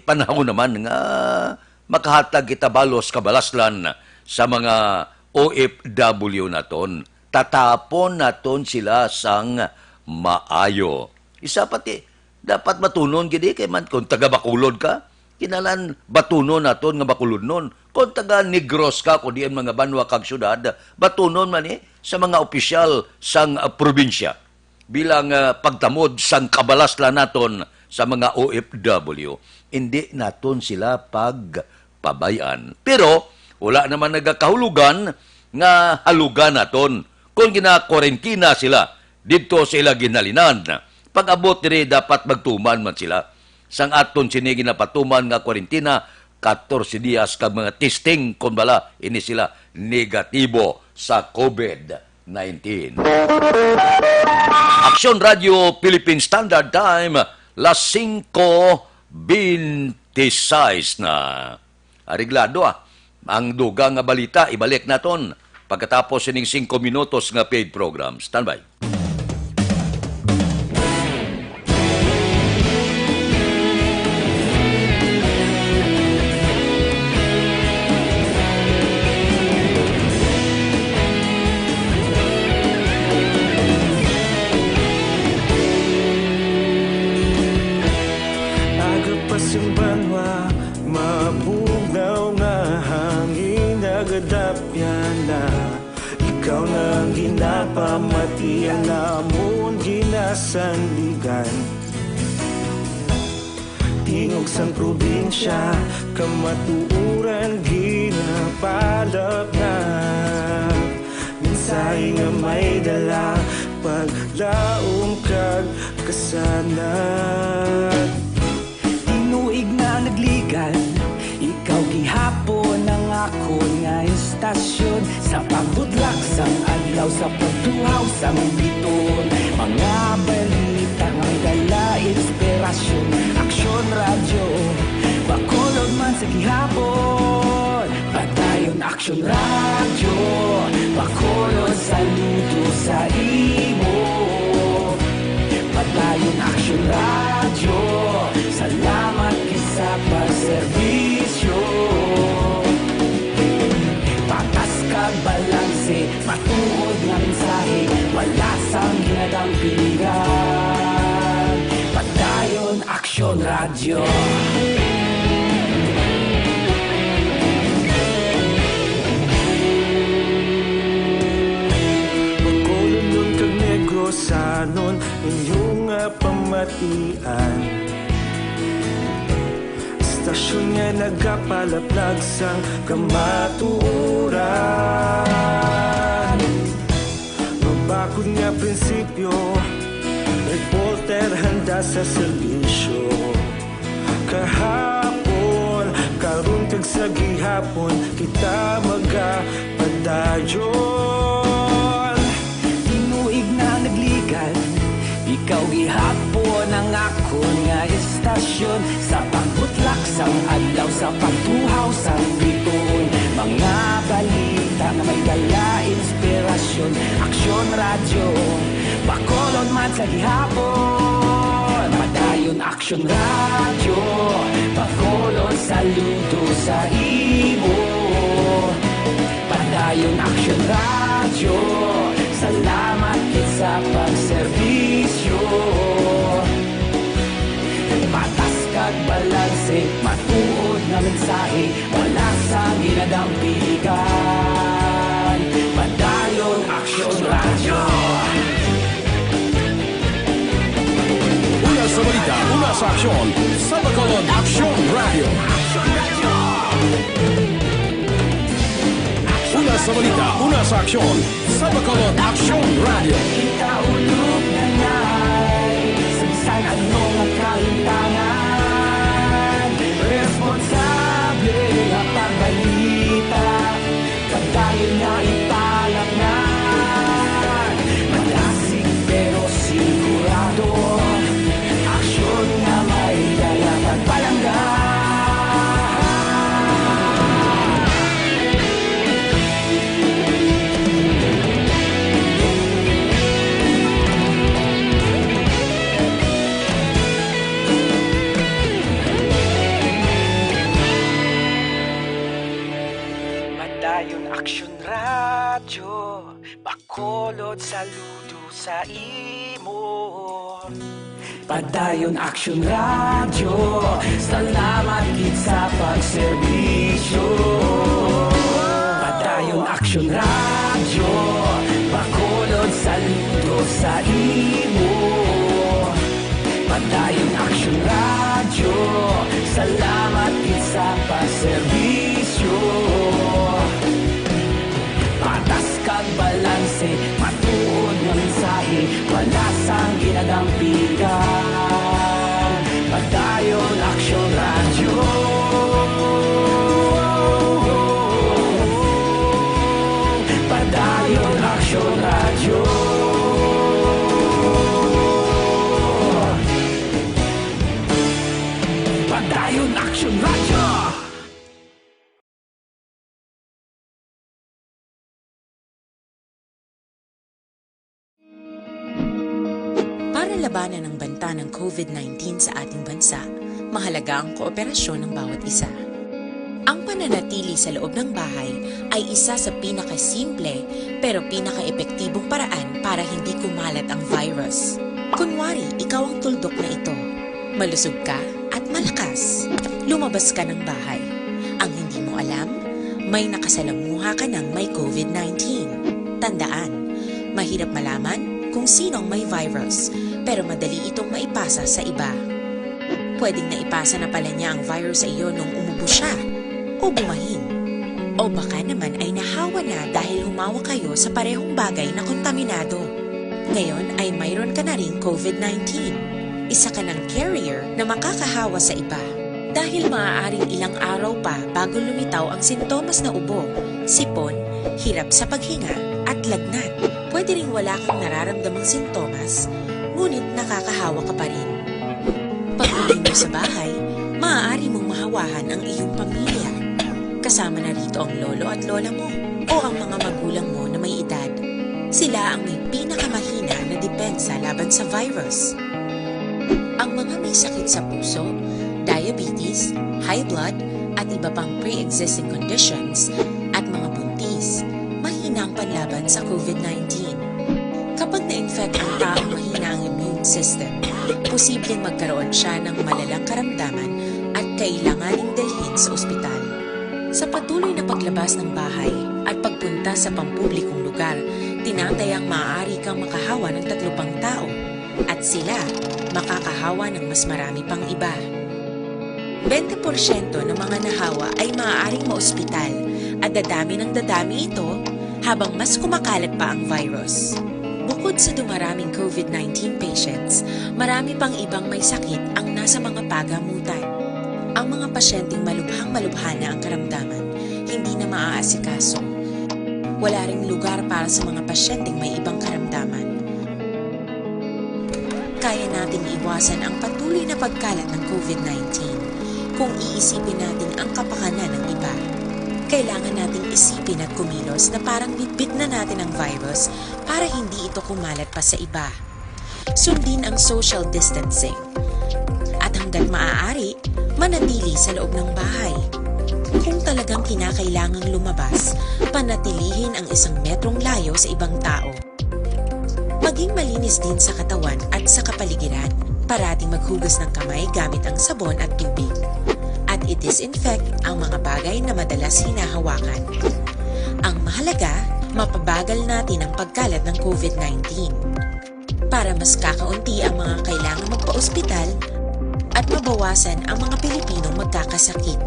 panahon naman nga makahatag kita balos kabalaslan sa mga OFW naton. Tatapon naton sila sang maayo. Isa pati, dapat batunon gidi kay man kung taga Bacolod ka, kinalan batunon naton nga Bacolod nun. Kung taga Negros ka, kung diyan mga banwa kag syudad, batunon man sa mga opisyal sang probinsya bilang pagtamod sang kabalaslan naton sa mga OFW. Hindi naton sila pagpabayan. Pero wala naman nagakahulugan nga halugan naton kung gina-quarantine sila dito sa ila ginalinan. Pag-abot diri dapat magtuman man sila. Sang aton sinigi na patuman nga kwarentina, 14 dias kag mga testing kung bala ini sila negatibo sa COVID-19. Aksyon Radio Philippine Standard Time, las 5:26 na. Ariglado ang dugang nga balita, ibalik naton pagkatapos sining 5 minutos nga paid program. Standby. Ikaw nang ginapamati ang namon ginasandigan. Tingog sang probinsya, kamatuuran ginapalap na. Minsay nga may dala, paglaom kag kasanat. Tinuig na nagligan, ikaw gihapon ang ako nga istasyon. Sa pagbutlak sang adlaw, sa pagtuhaw sang biton. Mga balita nga dala inspirasyon. Aksyon radyo, Bacolod man sa gihapon. Padayon Aksyon radyo, Bacolod saludo sa imo. Padayon Aksyon radyo, salamat kisa pagserbisyo. Patas kag balanse, matuod nga mensahe, wala sang ginadampingan. Padayon Aksyon radyo. Bacolod nun kag Negrosanon, inyong pamatian. Istasyon nga nagapalaplag sang kamatuuran. Mabakod nga prinsipyo, reporter handa sa serbisyo. Kahapon, karong kag sa gihapon, kita magapadayon. Tinuig na nagligan, ikaw gihapon ang ako nga istasyon. Sa pagbutlak sang adlaw, sa pagtuhaw sang biton. Mga balita na may dala inspirasyon. Aksyon radyo, Bacolod man sa gihapon. Padayon Padayon Action Radio, Bacolod saludo sa imo. Padayon Action Radio, salamat kit sa pagserbisyo. Patas kag balanse, matuod nga mensahe, wala sa ginadampigan. Padayon Action Radio. Una sa balita, una sa aksyon, sa Bacolod Action Radio. Una sa balita, una sa aksyon, sa Bacolod Action Radio. Ikaulog na ngay, sansan ano nga kahintangan. Responsable nga pagbalita, pagdayon nga ipalaknan. Malasig pero sigurado, aksyon nga may dala pagpalanggan. Padayon Action Radio, Bacolod saludo sa imo. Padayon Action Radio, salamat gid sa pagserbisyo. Padayon Action Radio, Bacolod saludo sa imo. Padayon Action Radio, salamat gid sa pagserbisyo. Patas kag balanse, matuod nga mensahe, wala sang ginadampigan. Padayon Action Radio. Padayon Action Radio. Padayon Action Radio. Para labanan ang banta ng COVID-19 sa ating bansa, mahalaga ang kooperasyon ng bawat isa. Ang pananatili sa loob ng bahay ay isa sa pinakasimple pero pinaka-epektibong paraan para hindi kumalat ang virus. Kunwari, ikaw ang tuldok na ito. Malusog ka at malakas. Lumabas ka ng bahay. Ang hindi mo alam, may nakasalamuha ka ng may COVID-19. Tandaan, mahirap malaman kung sinong may virus, pero madali itong maipasa sa iba. Pwedeng naipasa na pala niya ang virus sa iyo nung umubo siya, o bumahin. O baka naman ay nahawa na dahil humawa kayo sa parehong bagay na kontaminado. Ngayon ay mayroon ka na ring COVID-19. Isa ka ng carrier na makakahawa sa iba. Dahil maaaring ilang araw pa bago lumitaw ang sintomas na ubo, sipon, hirap sa paghinga at lagnat. Pwede ring wala kang nararamdamang sintomas, ngunit nakakahawa ka pa rin. Pag-uwi mo sa bahay, maaari mong mahawahan ang iyong pamilya. Kasama na rito ang lolo at lola mo o ang mga magulang mo na may edad. Sila ang may pinakamahina na depensa laban sa virus. Ang mga may sakit sa puso, diabetes, high blood, at iba pang pre-existing conditions at mga buntis, mahina ang panlaban sa COVID-19. Kapag na-infect ang taong mahina ang immune system, posibleng magkaroon siya ng malalang karamdaman at kailanganing dalhin sa ospital. Sa patuloy na paglabas ng bahay at pagpunta sa pampublikong lugar, tinatayang maaari kang makahawa ng 3 pang tao at sila makakahawa ng mas marami pang iba. 20% ng mga nahawa ay maaaring maospital at dadami ng dadami ito habang mas kumakalat pa ang virus. Bukod sa dumaraming COVID-19 patients, marami pang ibang may sakit ang nasa mga pagamutan. Ang mga pasyenteng malubhang-malubha na ang karamdaman, hindi na maaasikaso. Wala ring lugar para sa mga pasyenteng may ibang karamdaman. Kaya nating iwasan ang patuloy na pagkalat ng COVID-19 kung iisipin natin ang kapakanan ng iba. Kailangan nating isipin at kumilos na parang bitbit na natin ang virus para hindi ito kumalat pa sa iba. Sundin ang social distancing. hanggat maaari, manatili sa loob ng bahay. Kung talagang kinakailangang lumabas, panatilihin ang 1 metrong layo sa ibang tao. Maging malinis din sa katawan at sa kapaligiran. Parating maghugas ng kamay gamit ang sabon at tubig. At i-disinfect ang mga bagay na madalas hinahawakan. Ang mahalaga, mapabagal natin ang pagkalat ng COVID-19. Para mas kakaunti ang mga kailangang magpa-ospital at mabawasan ang mga Pilipinong magkakasakit.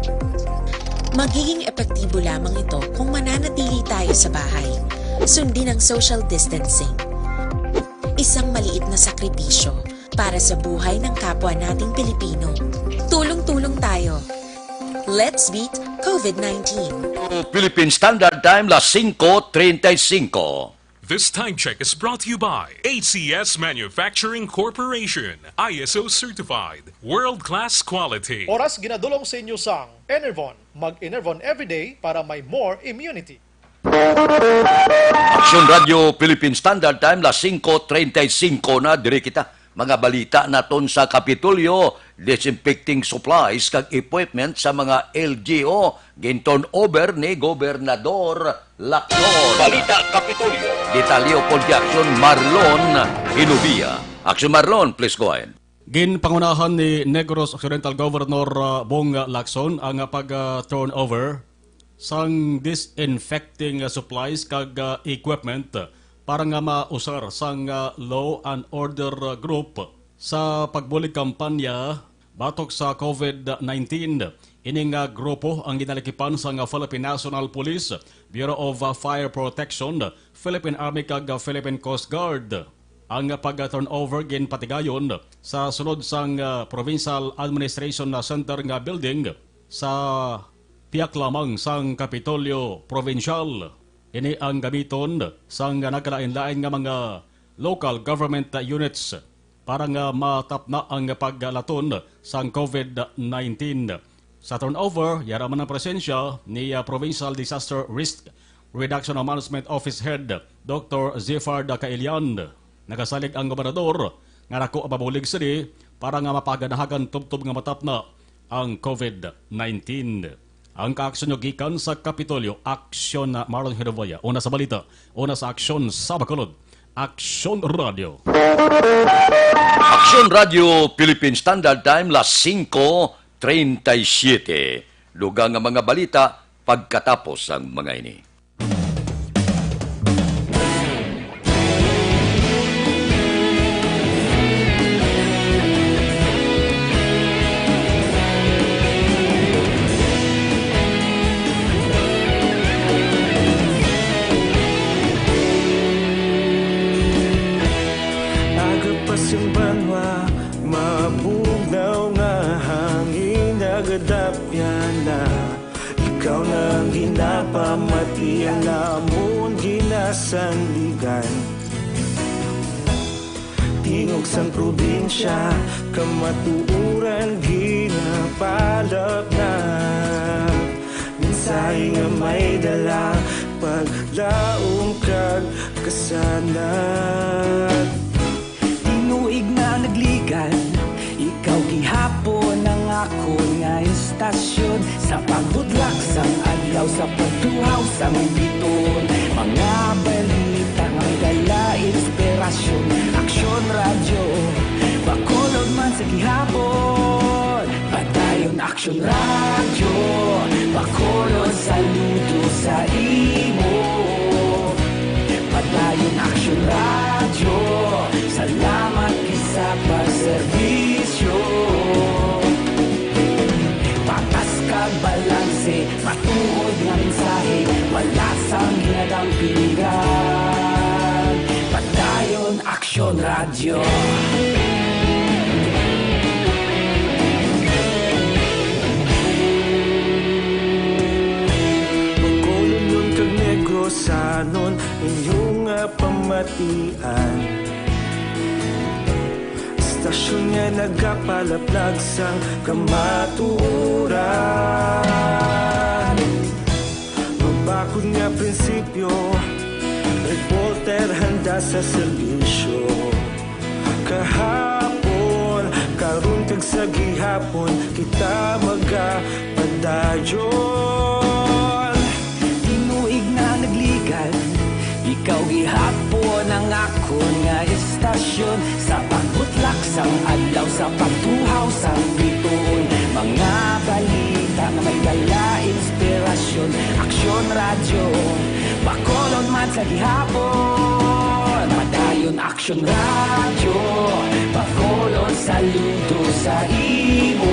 Magiging epektibo lamang ito kung mananatili tayo sa bahay. Sundin ang social distancing. Isang maliit na sakripisyo para sa buhay ng kapwa nating Pilipino. Tulong-tulong tayo. Let's beat COVID-19. Philippine Standard Time, las 5:35. This time check is brought to you by ACS Manufacturing Corporation, ISO certified, world-class quality. Oras ginadulong sa inyo sang Enervon. Mag-Enervon everyday para may more immunity. Aksyon Radio Philippine Standard Time, las 5:35 na, diri kita. Mga balita naton sa Kapitolyo, disinfecting supplies kag equipment sa mga LGO, ginton over ni Gobernador Lacson. Balita Kapitolyo. Detalyo po di Aksyon Marlon Hinubia. Aksyon Marlon, please go ahead. Ginpangunahan ni Negros Occidental Governor Bong Lacson ang pag-turnover sang disinfecting supplies kag equipment para nga mausar sang law and order group sa pagbulig kampanya batok sa COVID-19. Ining grupo ang ginalikipan sa Philippine National Police, Bureau of Fire Protection, Philippine Army kag Philippine Coast Guard. Ang pag-turnover ginpatigayon sa sunod sang Provincial Administration Center nga building sa piyak lamang sang Kapitolyo Provincial. Ini ang gamiton sang nagkalain-lain nga mga local government units para nga matapna ang paggalaton sang COVID-19. Sa turnover, yaraman ang presensya ni Provincial Disaster Risk Reduction and Management Office Head Dr. Zefard Kailian. Nagasalig ang gobernador nga nako ababulig sini para nga mapaganahagan tubtob nga matapna ang COVID-19. Ang kaaksyon nyo gikan sa Kapitolyo, Aksyon na Marlon Hirovoya. Una sa balita, una sa Aksyon sa Bacolod, Aksyon Radio. Aksyon Radio Philippine Standard Time, las 5:37. Lugang ang mga balita pagkatapos ang mga ini. Simbanwa, mabugnaw nga hangin nagadapyan na. Ikaw nang ginapamati ang namon ginasandigan. Tingog sang probinsya, kamatuuran ginapalap na. Minsay nga may dala, paglaong kag kasanat. Tinuig na nagligan, ikaw gihapon ang ako nga istasyon. Sa pagbudlak sang adlaw, sa pagtuhaw sang biton. Mga balita nga dala inspirasyon. Aksyon Radio, Bacolod man sa gihapon. Padayon Aksyon Radio, Bacolod saludo sa imo. Padayon Aksyon Radio, salamat sa pagserbisyo. Patas kag balanse, matuod nga mensahe, wala sang ginadampingan. Padayon Aksyon Radio. Bacolod nun kag Negros anon inyong pamatian. Stasyon nga nagapalaplag sang kamatuuran. Mabakod nga prinsipyo, reporter handa sa serbisyo. Kahapon, karon kag sa sa gihapon kita magapadayon. Tinuig na nagligan, ikaw gihapon ang akon nga istasyon. Sa pagbutlak sang adlaw, sa pagtuhaw sang bituon, mga balita nga may dala inspirasyon. Aksyon radyo, bakolon man sa gihapon. Padayon aksyon radyo, bakolon saludo sa imo.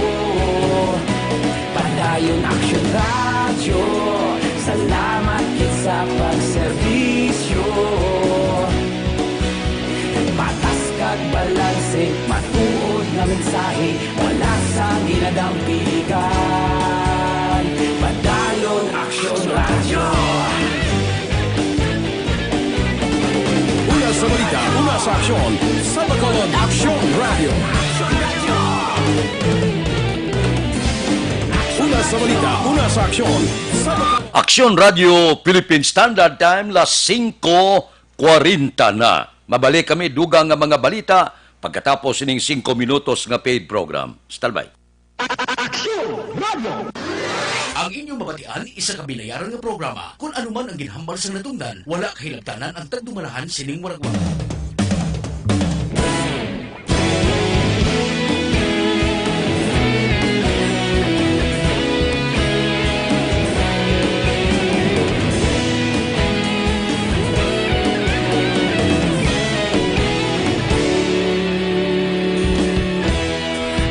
Padayon aksyon radyo, salamat kit sa pagserbisyo. Patas kag balanse, matuod na mensahe, wala sa ginadampigan. Padayon aksyon radyo. Una sa balita, una sa aksyon, sa Bacolod Aksyon Radio. Una sa balita, una sa aksyon, sa Bacolod Aksyon Radio Philippine Standard Time, las 5:40 na. Mabalik kami dugang nga mga balita pagkatapos ining 5 minutos nga paid program. Stalbay. Ang inyong mabatian, isa ka binayaran nga programa. Kung anuman ang ginhambal sa natungdan, wala kahilabtanan ang tagdumanahan sining waragwag.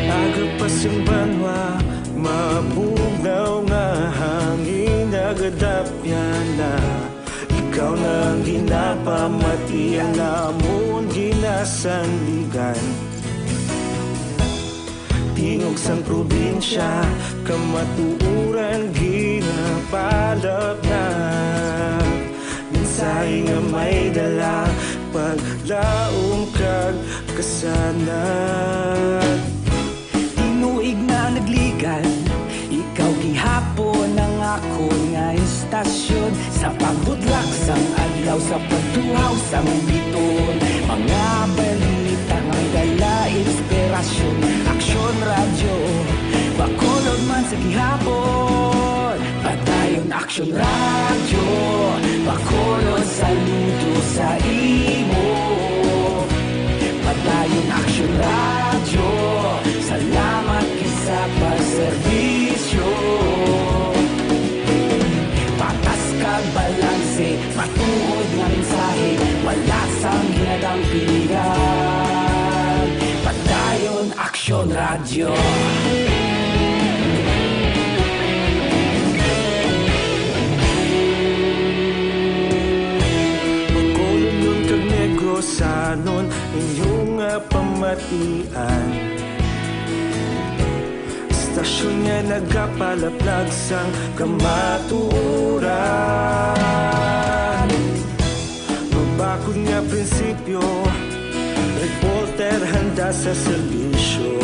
Agapas yung banwa, mabugnaw nga hangin nagadapyan na. Ikaw na ang ginapamatian namon ginasandigan. Tingog sang probinsya, kamatuuran ginapalap na. Minsay nga may dala, paglaom kag kasanat. Tinuig na nagligan, ikaw gihapon ang akon nga istasyon. Sa pagbutlak sang adlaw, sa pagtuhaw sang biton, mga balita nga may dala inspirasyon. Aksyon radyo, bakolod man sa gihapon. Padayon aksyon radyo, bakolod saludo sa imo. Padayon aksyon radyo, salamat kisa pagserbisyo. Patas kag balanse, matuod nga mensahe, wala sang ginadampigan. Padayon aksyon radyo. Bacolod nun kag Negros sanon inyong pamatian. Istasyon nga nagapalaplag sang kamaturan. Mabakod nga prinsipyo, reporter handa sa serbisyo.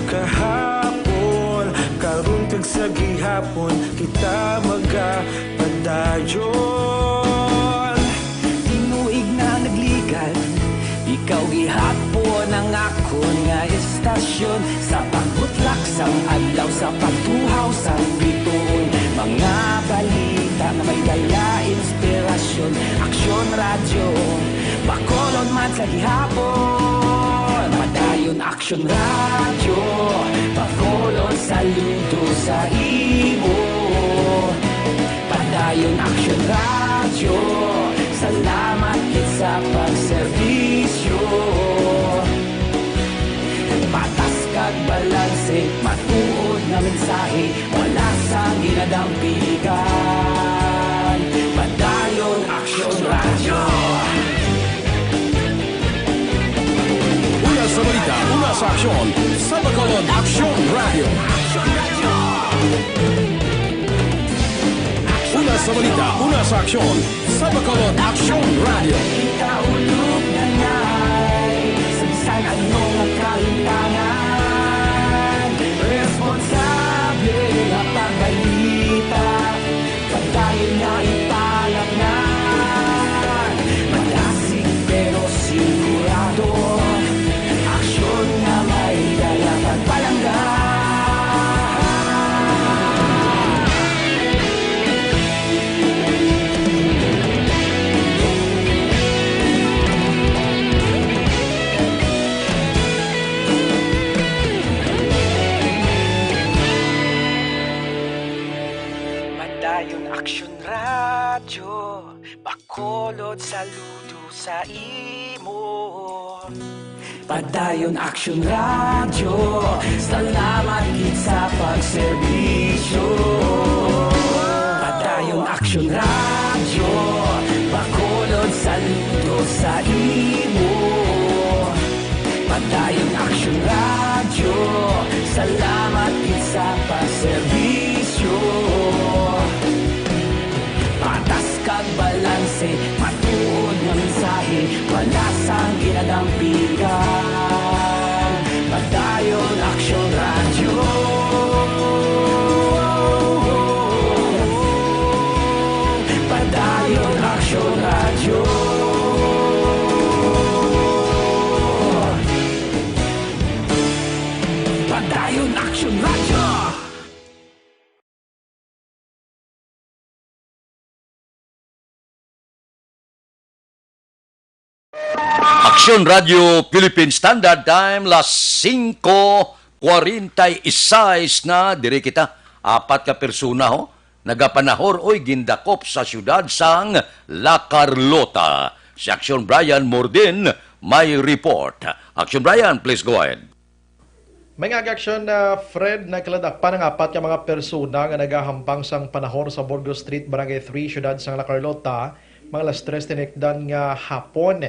Kahapon, karon kag sa gihapon, kita magapadayon. Tinuig na nagligan, ikaw gihapon ang akon nga istasyon. Sa pagbutlak sang adlaw, sa pagtuhaw sang bituon, mga balita na may dala inspirasyon. Aksyon radyo, bakolod man sa gihapon. Padayon aksyon radyo, bakolod saludo sa imo. Padayon aksyon radyo, salamat kit sa pagserbisyo. Patas kag balanse, matuod nga mensahe, wala sang ginadampigan. Padayon aksyon radyo. Una sa balita, una sa aksyon, sa Bacolod Aksyon Radio. Una sa balita, una sa aksyon, sa Bacolod Aksyon Radio. Ikaulog na ngay, sa anong ang kalintangan. Responsable na pagbalita, pagdayon na ipalap na. Malasig pero sigurado, aksyon na may dala Bacolod, saludo sa imo. Padayon Action Radio, salamat gid sa pagserbisyo. Padayon Action Radio, Bacolod, saludo sa imo. Padayon Action Radio, salamat gid sa pagserbisyo. Patas kag balanse, matuod nga mensahe, wala sang ginadampigan. Padayon Action Radio. Padayon Action Radio. Padayon Action Radio. Action Radio Philippine Standard Time, las 5:46 na diri kita. Apat ka persona ho, nagapanahor oy gindakop sa syudad sang La Carlota. Si Action Brian Mordin may report. Action Brian, please go ahead. May action na Fred na kaladakpan ng apat ka mga persona nga nagahampang sang panahor sa Burgos Street, Barangay 3, syudad sang La Carlota, mga alas 3 tinekdan nga hapon.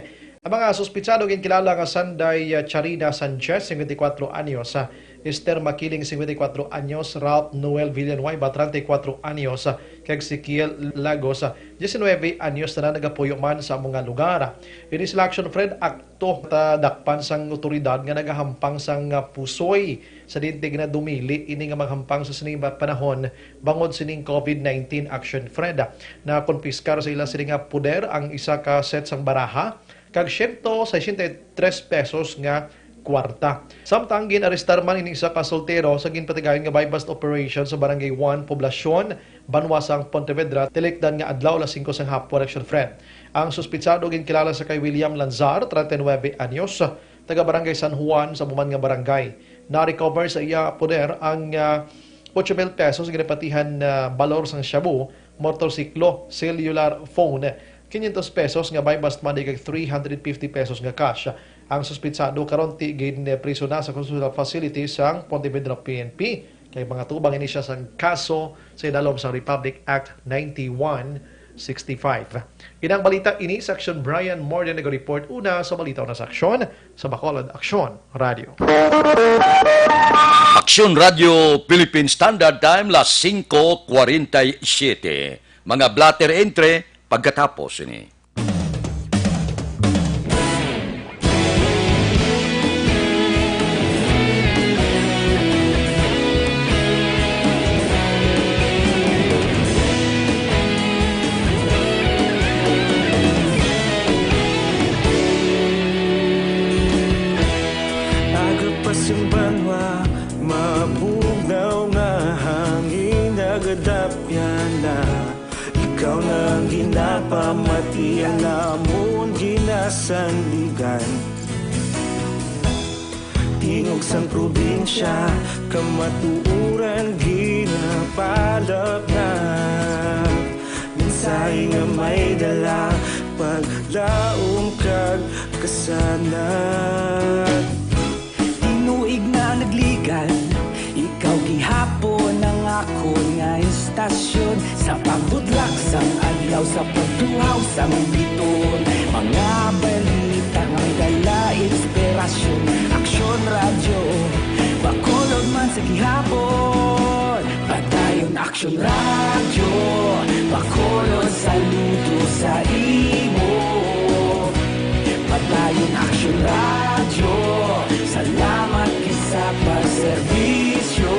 Ang mga suspitsado ginkilala nga Sanday Charina Sanchez, 54 anyos, Esther Makiling, 54 anyos, Ralph Noel Villanueva, 34 anyos, kag Ezekiel Lagos, 19 anyos na nagapuyo man sa mga lugar. In this action, Fred, akto dakpan sang otoridad nga nagahampang sang pusoy sa dintig na dumili ini nga maghampang sa sining panahon bangod sining COVID-19 action, Fred. Na konpiskar sa ila sining nga puder ang isa ka set sang baraha kag 163 pesos nga kwarta. Samtang ginarestar man ini isa ka soltero sa ginpatigayon nga buy-bust operation sa Barangay 1, Poblasyon, Banwasang, Pontevedra, tilikdan nga adlaw alas 5 sang hapon, Action Fred. Ang suspitsado ginkilala sa kay William Lanzar, 39 anyos, taga Barangay San Juan sa Buman nga barangay. Na-recover sa iya poder ang 8,000 pesos ginapatihan balor sang shabu, motorsiklo, cellular phone, 500 pesos nga buy-bust money kag 350 pesos nga cash. Ang suspitsado karon gin priso na sa consular facility sang Pontevedra PNP kay mga tubang ini siya sang kaso sa idalom sa Republic Act 9165. Inang balita ini sa Action Brian Morden nag-report una sa balita na sa Action sa Bacolod Action Radio. Action Radio Philippine Standard Time, las 5:47. Mga blatter entry pagkatapos ini. Agapas yung banwa, mabugnaw nga hangin, nagadapyan na. Ikaw nang ginapamatian, namon ginasandigan. Tingog sang probinsya, kamatuuran ginapalap na. Minsay nga may dala, paglaom kag kasanat. Tinuig na nagligan, ikaw gihapon ang ako nga istasyon. Sa pagbutlak sang adlaw, sa pagtuhaw sang biton, mga balita nga dala inspirasyon. Action Radio, Bacolod man sa gihapon. Padayon Action Radio, Bacolod, saludo sa imo. Padayon Action Radio, salamat kisa pagserbisyo.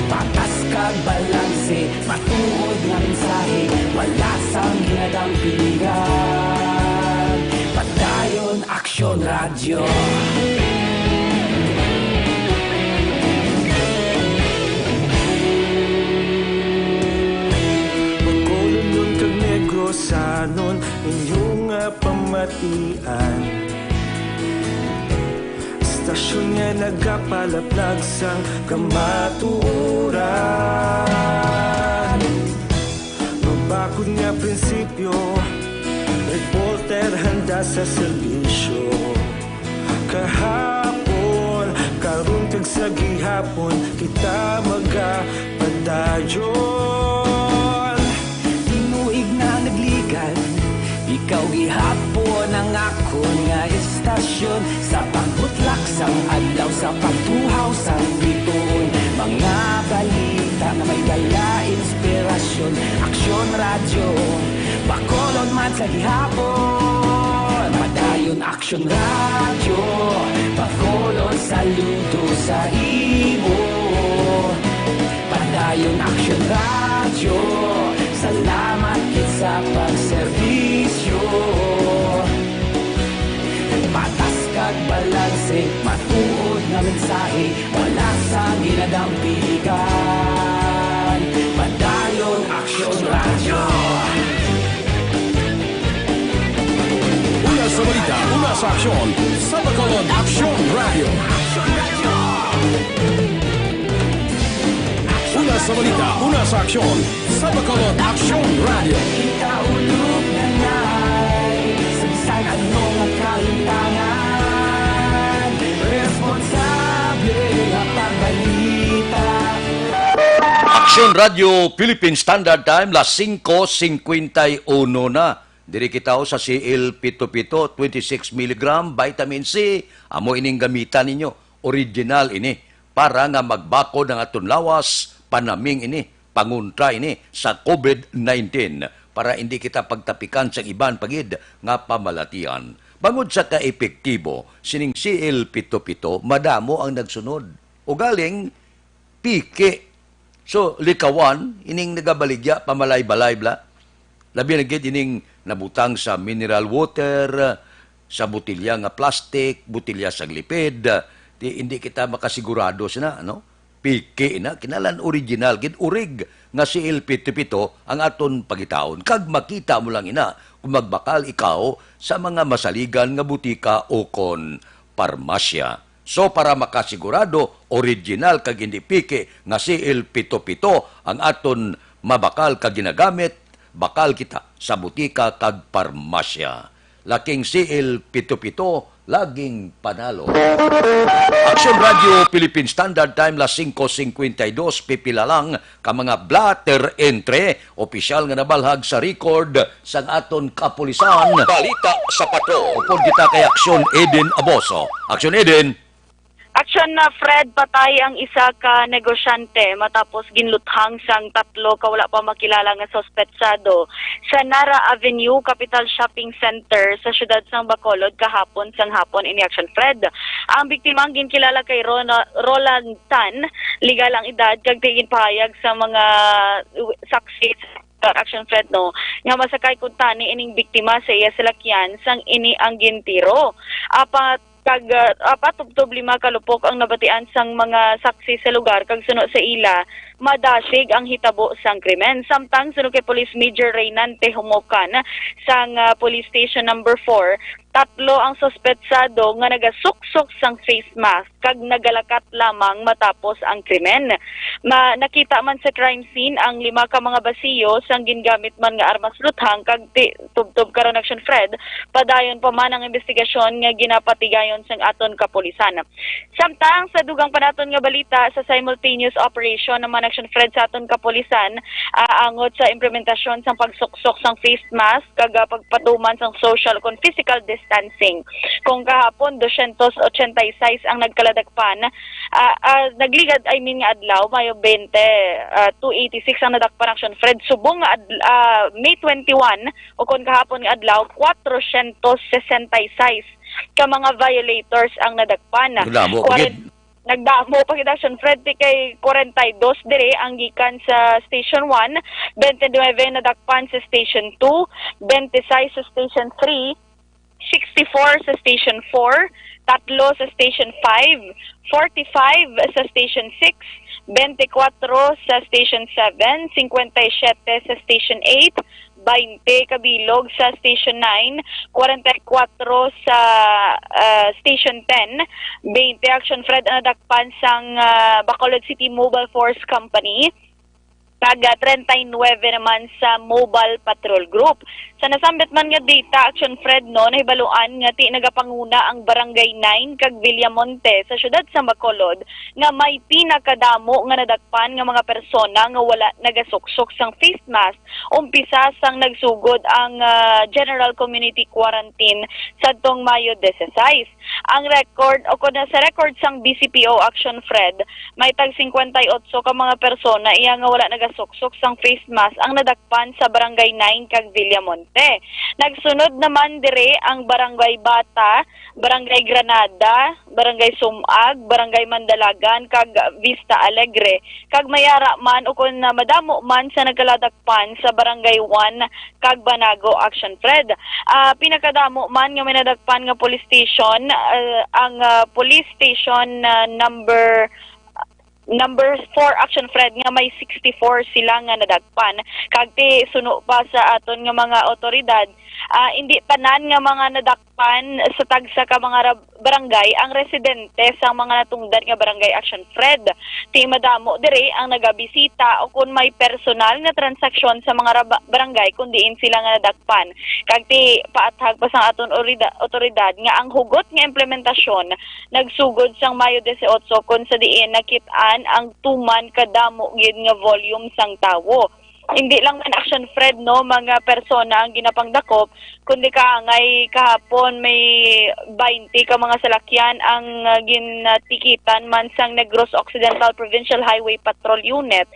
Patas kag balanse, matuod nga mensahe, wala sang ginadampingan. Padayon Action Radio. Bacolod nun kag Negrosanon, inyong pamatian. Stasyon nga nagapalaplag sang kamatuuran. bakod nga prinsipyo, reporter handa sa serbisyo. Kahapon, karong sa gihapon, kita magapadayon. Tinuig na nagligan, ikaw gihapon ang akon nga istasyon. Sa pagbutlak sang adlaw, sa pagtuhaw sang bituon, mga balita na may dala inspirasyon. Aksyon radyo, Bacolod man sa gihapon. Padayon Aksyon radyo, Bacolod saludo sa imo. Padayon Aksyon radyo, salamat kit sa pagserbisyo. Patas kag balanse, matuod na mensahe, wala sa ginadampigan. Padayon Aksyon radyo. Una sa balita, una sa aksyon, sa Bacolod Aksyon Radio. Una sa balita, una sa aksyon, sa Bacolod Aksyon Radio. Ikaulog na na'y samsay anong nakalintangan. Responsable ang pagbalita. Aksyon Radio Philippine Standard Time, las 5:51 na. Diri kita sa CL77, 26 mg vitamin C. Amo ining gamitan ninyo. Original ini. Para nga magbako ng aton lawas, panaming ini, panguntra ini sa COVID-19. Para hindi kita pagtapikan sa iban pagid nga pamalatian. Bangod sa kaepektibo, sining CL77, madamo ang nagsunod. O galing, pike. So, likawan, ining nagabaligya, pamalay-balay bla. Labi na gid ining nabutang sa mineral water, sa butilya nga plastic, butilya sa lipid. Hindi kita makasigurado sina, no? Pike na, kinalan original, gid urig nga si CL77 ang aton pagitaon. Kag makita mo lang ina, kung magbakal ikaw sa mga masaligan nga butika o kon parmasya. So para makasigurado, original kag hindi pike nga si CL77 ang aton mabakal kag ginagamit, bakal kita sa butika kag parmasya. Laking CL77, laging panalo. Aksyon Radio Philippine Standard Time, las 5:52, pipila lang ka mga blatter entre, opisyal nga nabalhag sa record sa aton kapulisan. Balita sa pato. Upod kita kay Aksyon Eden Aboso. Aksyon Eden. Aksyon na Fred, patay ang isa ka negosyante matapos ginluthang sang 3 ka wala pa makilala nga sospetsado sa Nara Avenue Capital Shopping Center sa siyudad sang Bacolod kahapon sang hapon ini Aksyon Fred. Ang biktima ang ginkilala kay Roland Tan, legal ang edad kag tigin pahayag sa mga saksi Aksyon Fred no nga masakay kun tani ining biktima sa iya salakyan sang ini ang gintiro. Apat tubtob 5 kalupok ang nabatian sang mga saksi sa lugar kag suno sa ila madasig ang hitabo sang krimen. Samtang suno kay Police Major Reynante Humokan sang Police Station number 4, 3 ang sospetsado nga nagasuksok sang face mask kag nagalakat lamang matapos ang krimen. Nakita man sa crime scene ang 5 ka mga basiyo sang gingamit man nga armas luthang kag tubtob karon Aksyon Fred. Padayon pa man ang investigasyon nga ginapatigayon sang aton kapulisan. Samtang sa dugang panaton nga balita sa simultaneous operation naman Aksyon Fred sa aton kapulisan, angot sa implementasyon sang pagsuksok sang face mask kag pagpatuman sang social kung physical distancing. Kung kahapon 286 ang nagkaladagpan, nagligad nga adlaw Mayo 20, 286 ang nadakpan Aksyon Fred. Subong nga May 21 o kung kahapon nga adlaw 466 ka mga violators ang nadakpan. Nagdamo pagid Aksyon Fred kay 42 dire ang gikan sa Station 1, 29 nadakpan sa Station 2, 26 sa Station 3, 64 sa Station 4, 3 sa Station 5, 45 sa Station 6, 24 sa Station 7, 57 sa Station 8, 20 kabilog sa Station 9, 44 sa Station 10, 20 Aksyon Fred ang nadakpan sang Bacolod City Mobile Force Company, kaga 39 naman sa Mobile Patrol Group. Sa nasambit man nga data, Action Fred, no, nahibaluan nga ti nagapanguna ang Barangay 9 kag Villamonte sa syudad sa Bacolod nga may pinakadamo nga nadakpan nga mga persona nga wala nagasuksok sang face mask. Umpisa sang nagsugod ang General Community Quarantine sa tong Mayo 16. Ang record o kuno sa record sang BCPO Action Fred, may tag 58 ka mga persona iya nga wala nagasuksok sang face mask ang nadakpan sa Barangay 9 kag Villamonte. Nagsunod naman dire ang Barangay Bata, Barangay Granada, Barangay Sumag, Barangay Mandalagan kag Vista Alegre. Kag mayara man o kun madamo man sa nagkaladakpan sa Barangay 1 kag Banago Action Fred. Pinakadamo man nga may nadakpan nga police station, ang police station number 4 Action Fred nga may 64 sila nga nadagpan. Kagti suno pa sa aton nga mga otoridad, hindi tanan nga mga nadakpan sa tagsa ka mga barangay ang residente sa mga natungdan nga Barangay Action Fred. Ti madamo dire ang nagabisita o kung may personal nga transaksyon sa mga barangay kundiin sila nga nadakpan. Kagti paathag pa sa aton otoridad nga ang hugot nga implementasyon nagsugod sang Mayo 18 kun sa diin nakit-an ang tuman kadamo gid nga volume sang tawo. Hindi lang man Action Fred, no, mga persona ang ginapangdakop, kundi kaangay kahapon may 20 ka mga salakyan ang ginatikitan man sang Negros Occidental Provincial Highway Patrol Unit.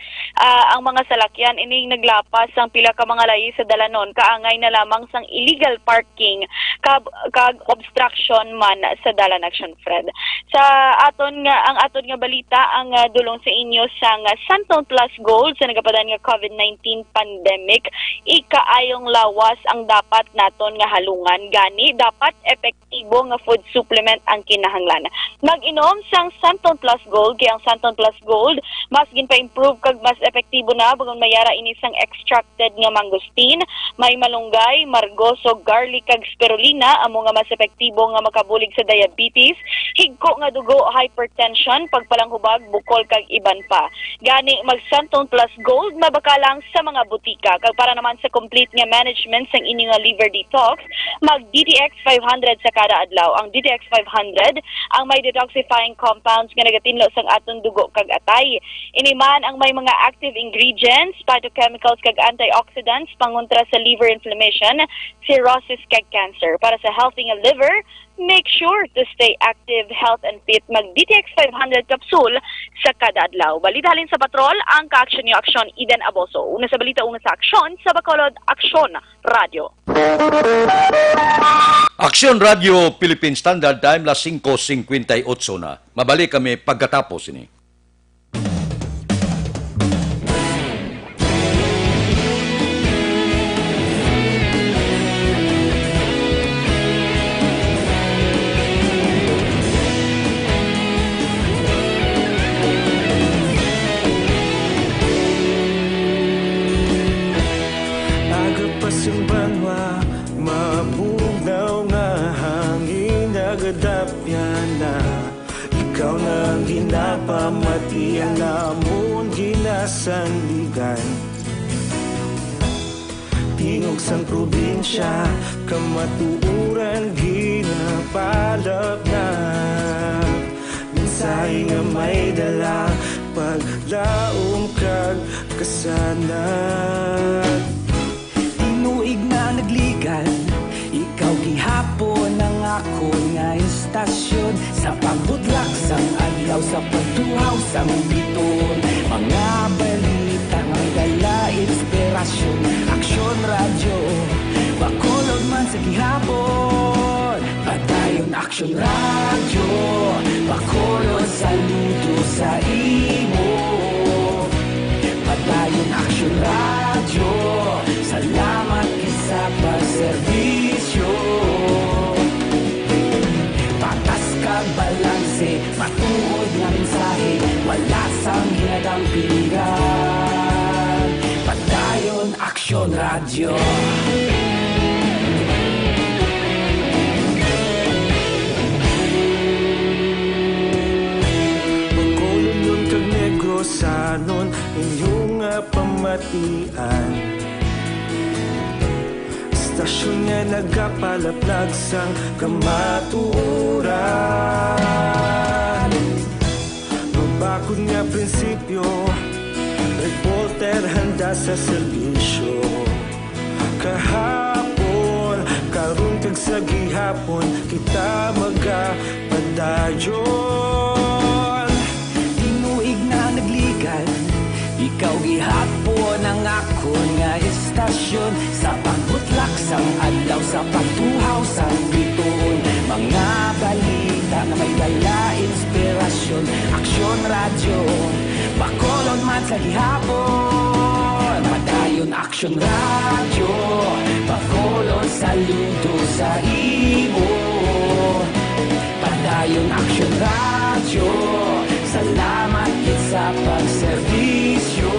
Ang mga salakyan ining naglapas sang pila ka mga layi sa dalanon, kaangay na lamang sang illegal parking kag obstruction man sa dalan Action Fred. Sa aton nga balita ang dulong sa inyo sang Santon Plus Gold sa nagapadan nga COVID-19 pandemic, ikaayong lawas ang dapat naton nga halungan. Gani dapat epektibo nga food supplement ang kinahanglan. Mag-inom sang Santon Plus Gold, kaya ang Santon Plus Gold mas ginpa-improve kag mas epektibo na bagon mayara ini sang extracted nga mangosteen, may malunggay, margoso, garlic kag spirulina amo nga mas epektibo nga makabulig sa diabetes, higko nga dugo, hypertension, pagpalanghubag, bukol kag iban pa. Gani mag Santon Plus Gold mabakalang sa mga butika. Kag para naman sa complete nga management sang inyong nga liver detox, mag DTX 500 sa kada adlaw. Ang DTX 500 ang may detoxifying compounds nga nagatinlo sang aton dugo kag atay. Ini man ang may mga active ingredients, phytochemicals kag antioxidants pangontra sa liver inflammation, cirrhosis kag cancer. Para sa healthy nga liver, make sure to stay active, health and fit. Mag DTX 500 capsule sa kada adlaw. Balita halin sa patrol, ang ka-action niyo Aksyon Eden Aboso. Una sa balita, una sa aksyon sa Bacolod Aksyon Radio. Aksyon Radio Philippine Standard Time, las 5:58 na. Mabalik kami pagkatapos ini. Ikaw na ginapamati ang namon ginasandigan. Tingog sang probinsya, kamatuuran ginapalap na. Minsay nga may dala, paglaom kag kasanat. Tinuig na nagligan, ikaw gihapon ang ako nga istasyon. Sa pagbutlak sang adlaw, sa pagtuhaw sang biton. Mga balita nga dala inspirasyon. Aksyon Radio, Bacolod man sa gihapon. Padayon Aksyon Radio, Bacolod saludo sa imo. Padayon Aksyon Radio, salamat isa pagserbisyo. Patas kag balanse, matuod nga mensahe, wala sang hinagang pilihan. Padayon Aksyon Radio. Bacolod nun kag Negros Sanon, inyong pamay kapian. Istasyon niya nagapalaplag sang kamaturan. Mabakod nga prinsipyo, reporter handa sa serbisyo. Kahapon, karong kag sa gihapon, kita magapadayon. Tinuig na naglikan, ikaw gihapon ang akon nga istasyon. Sa pagbutlak sang adlaw, sa pagtuhaw sang bituon. Mga balita na may dala inspirasyon. Aksyon radyo, Bacolod man sa gihapon. Padayon Aksyon radyo, Bacolod saludo sa imo. Padayon Aksyon radyo, salamat kit sa pagserbisyo.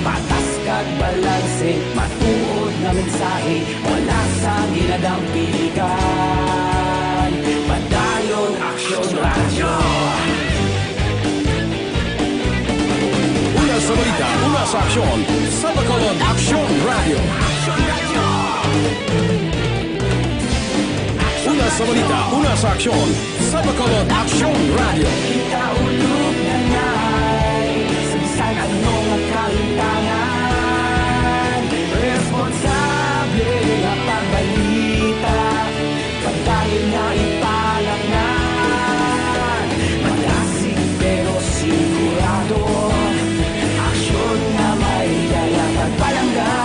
Patas kag balanse, matuod na mensahe, wala sa ginadang pilikan. Padayon Aksyon radyo. Una sa balita, una sa aksyon, sa Bacolod Aksyon Radio. Una sa balita, una sa aksyon, sa Bacolod Aksyon Radio. Kita ulog na ngay, sa anong kalintangan. Responsable nga pagbalita, pagdayon na ipalaknan. Malasig pero sigurado, aksyon na may dalang pagpalanggan.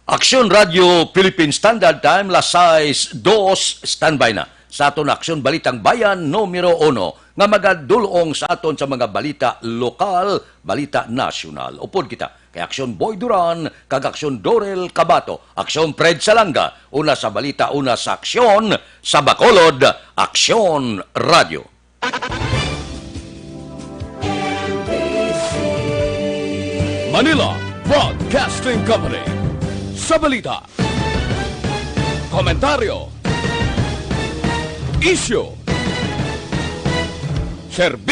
Aksyon Radio Philippine Standard Time, las 6:02, standby na. Sa aton Aksyon Balitang Bayan, numero 1, nga magadulong sa aton sa mga balita lokal, balita nasyonal. Upod kita kay Aksyon Boy Duran, kag Aksyon Dorel Cabato, Aksyon Fred Salanga, una sa balita, una sa aksyon, sa Bacolod, Aksyon Radio. Manila Broadcasting Company. Sa balita, komentaryo, isyu, serbisyo.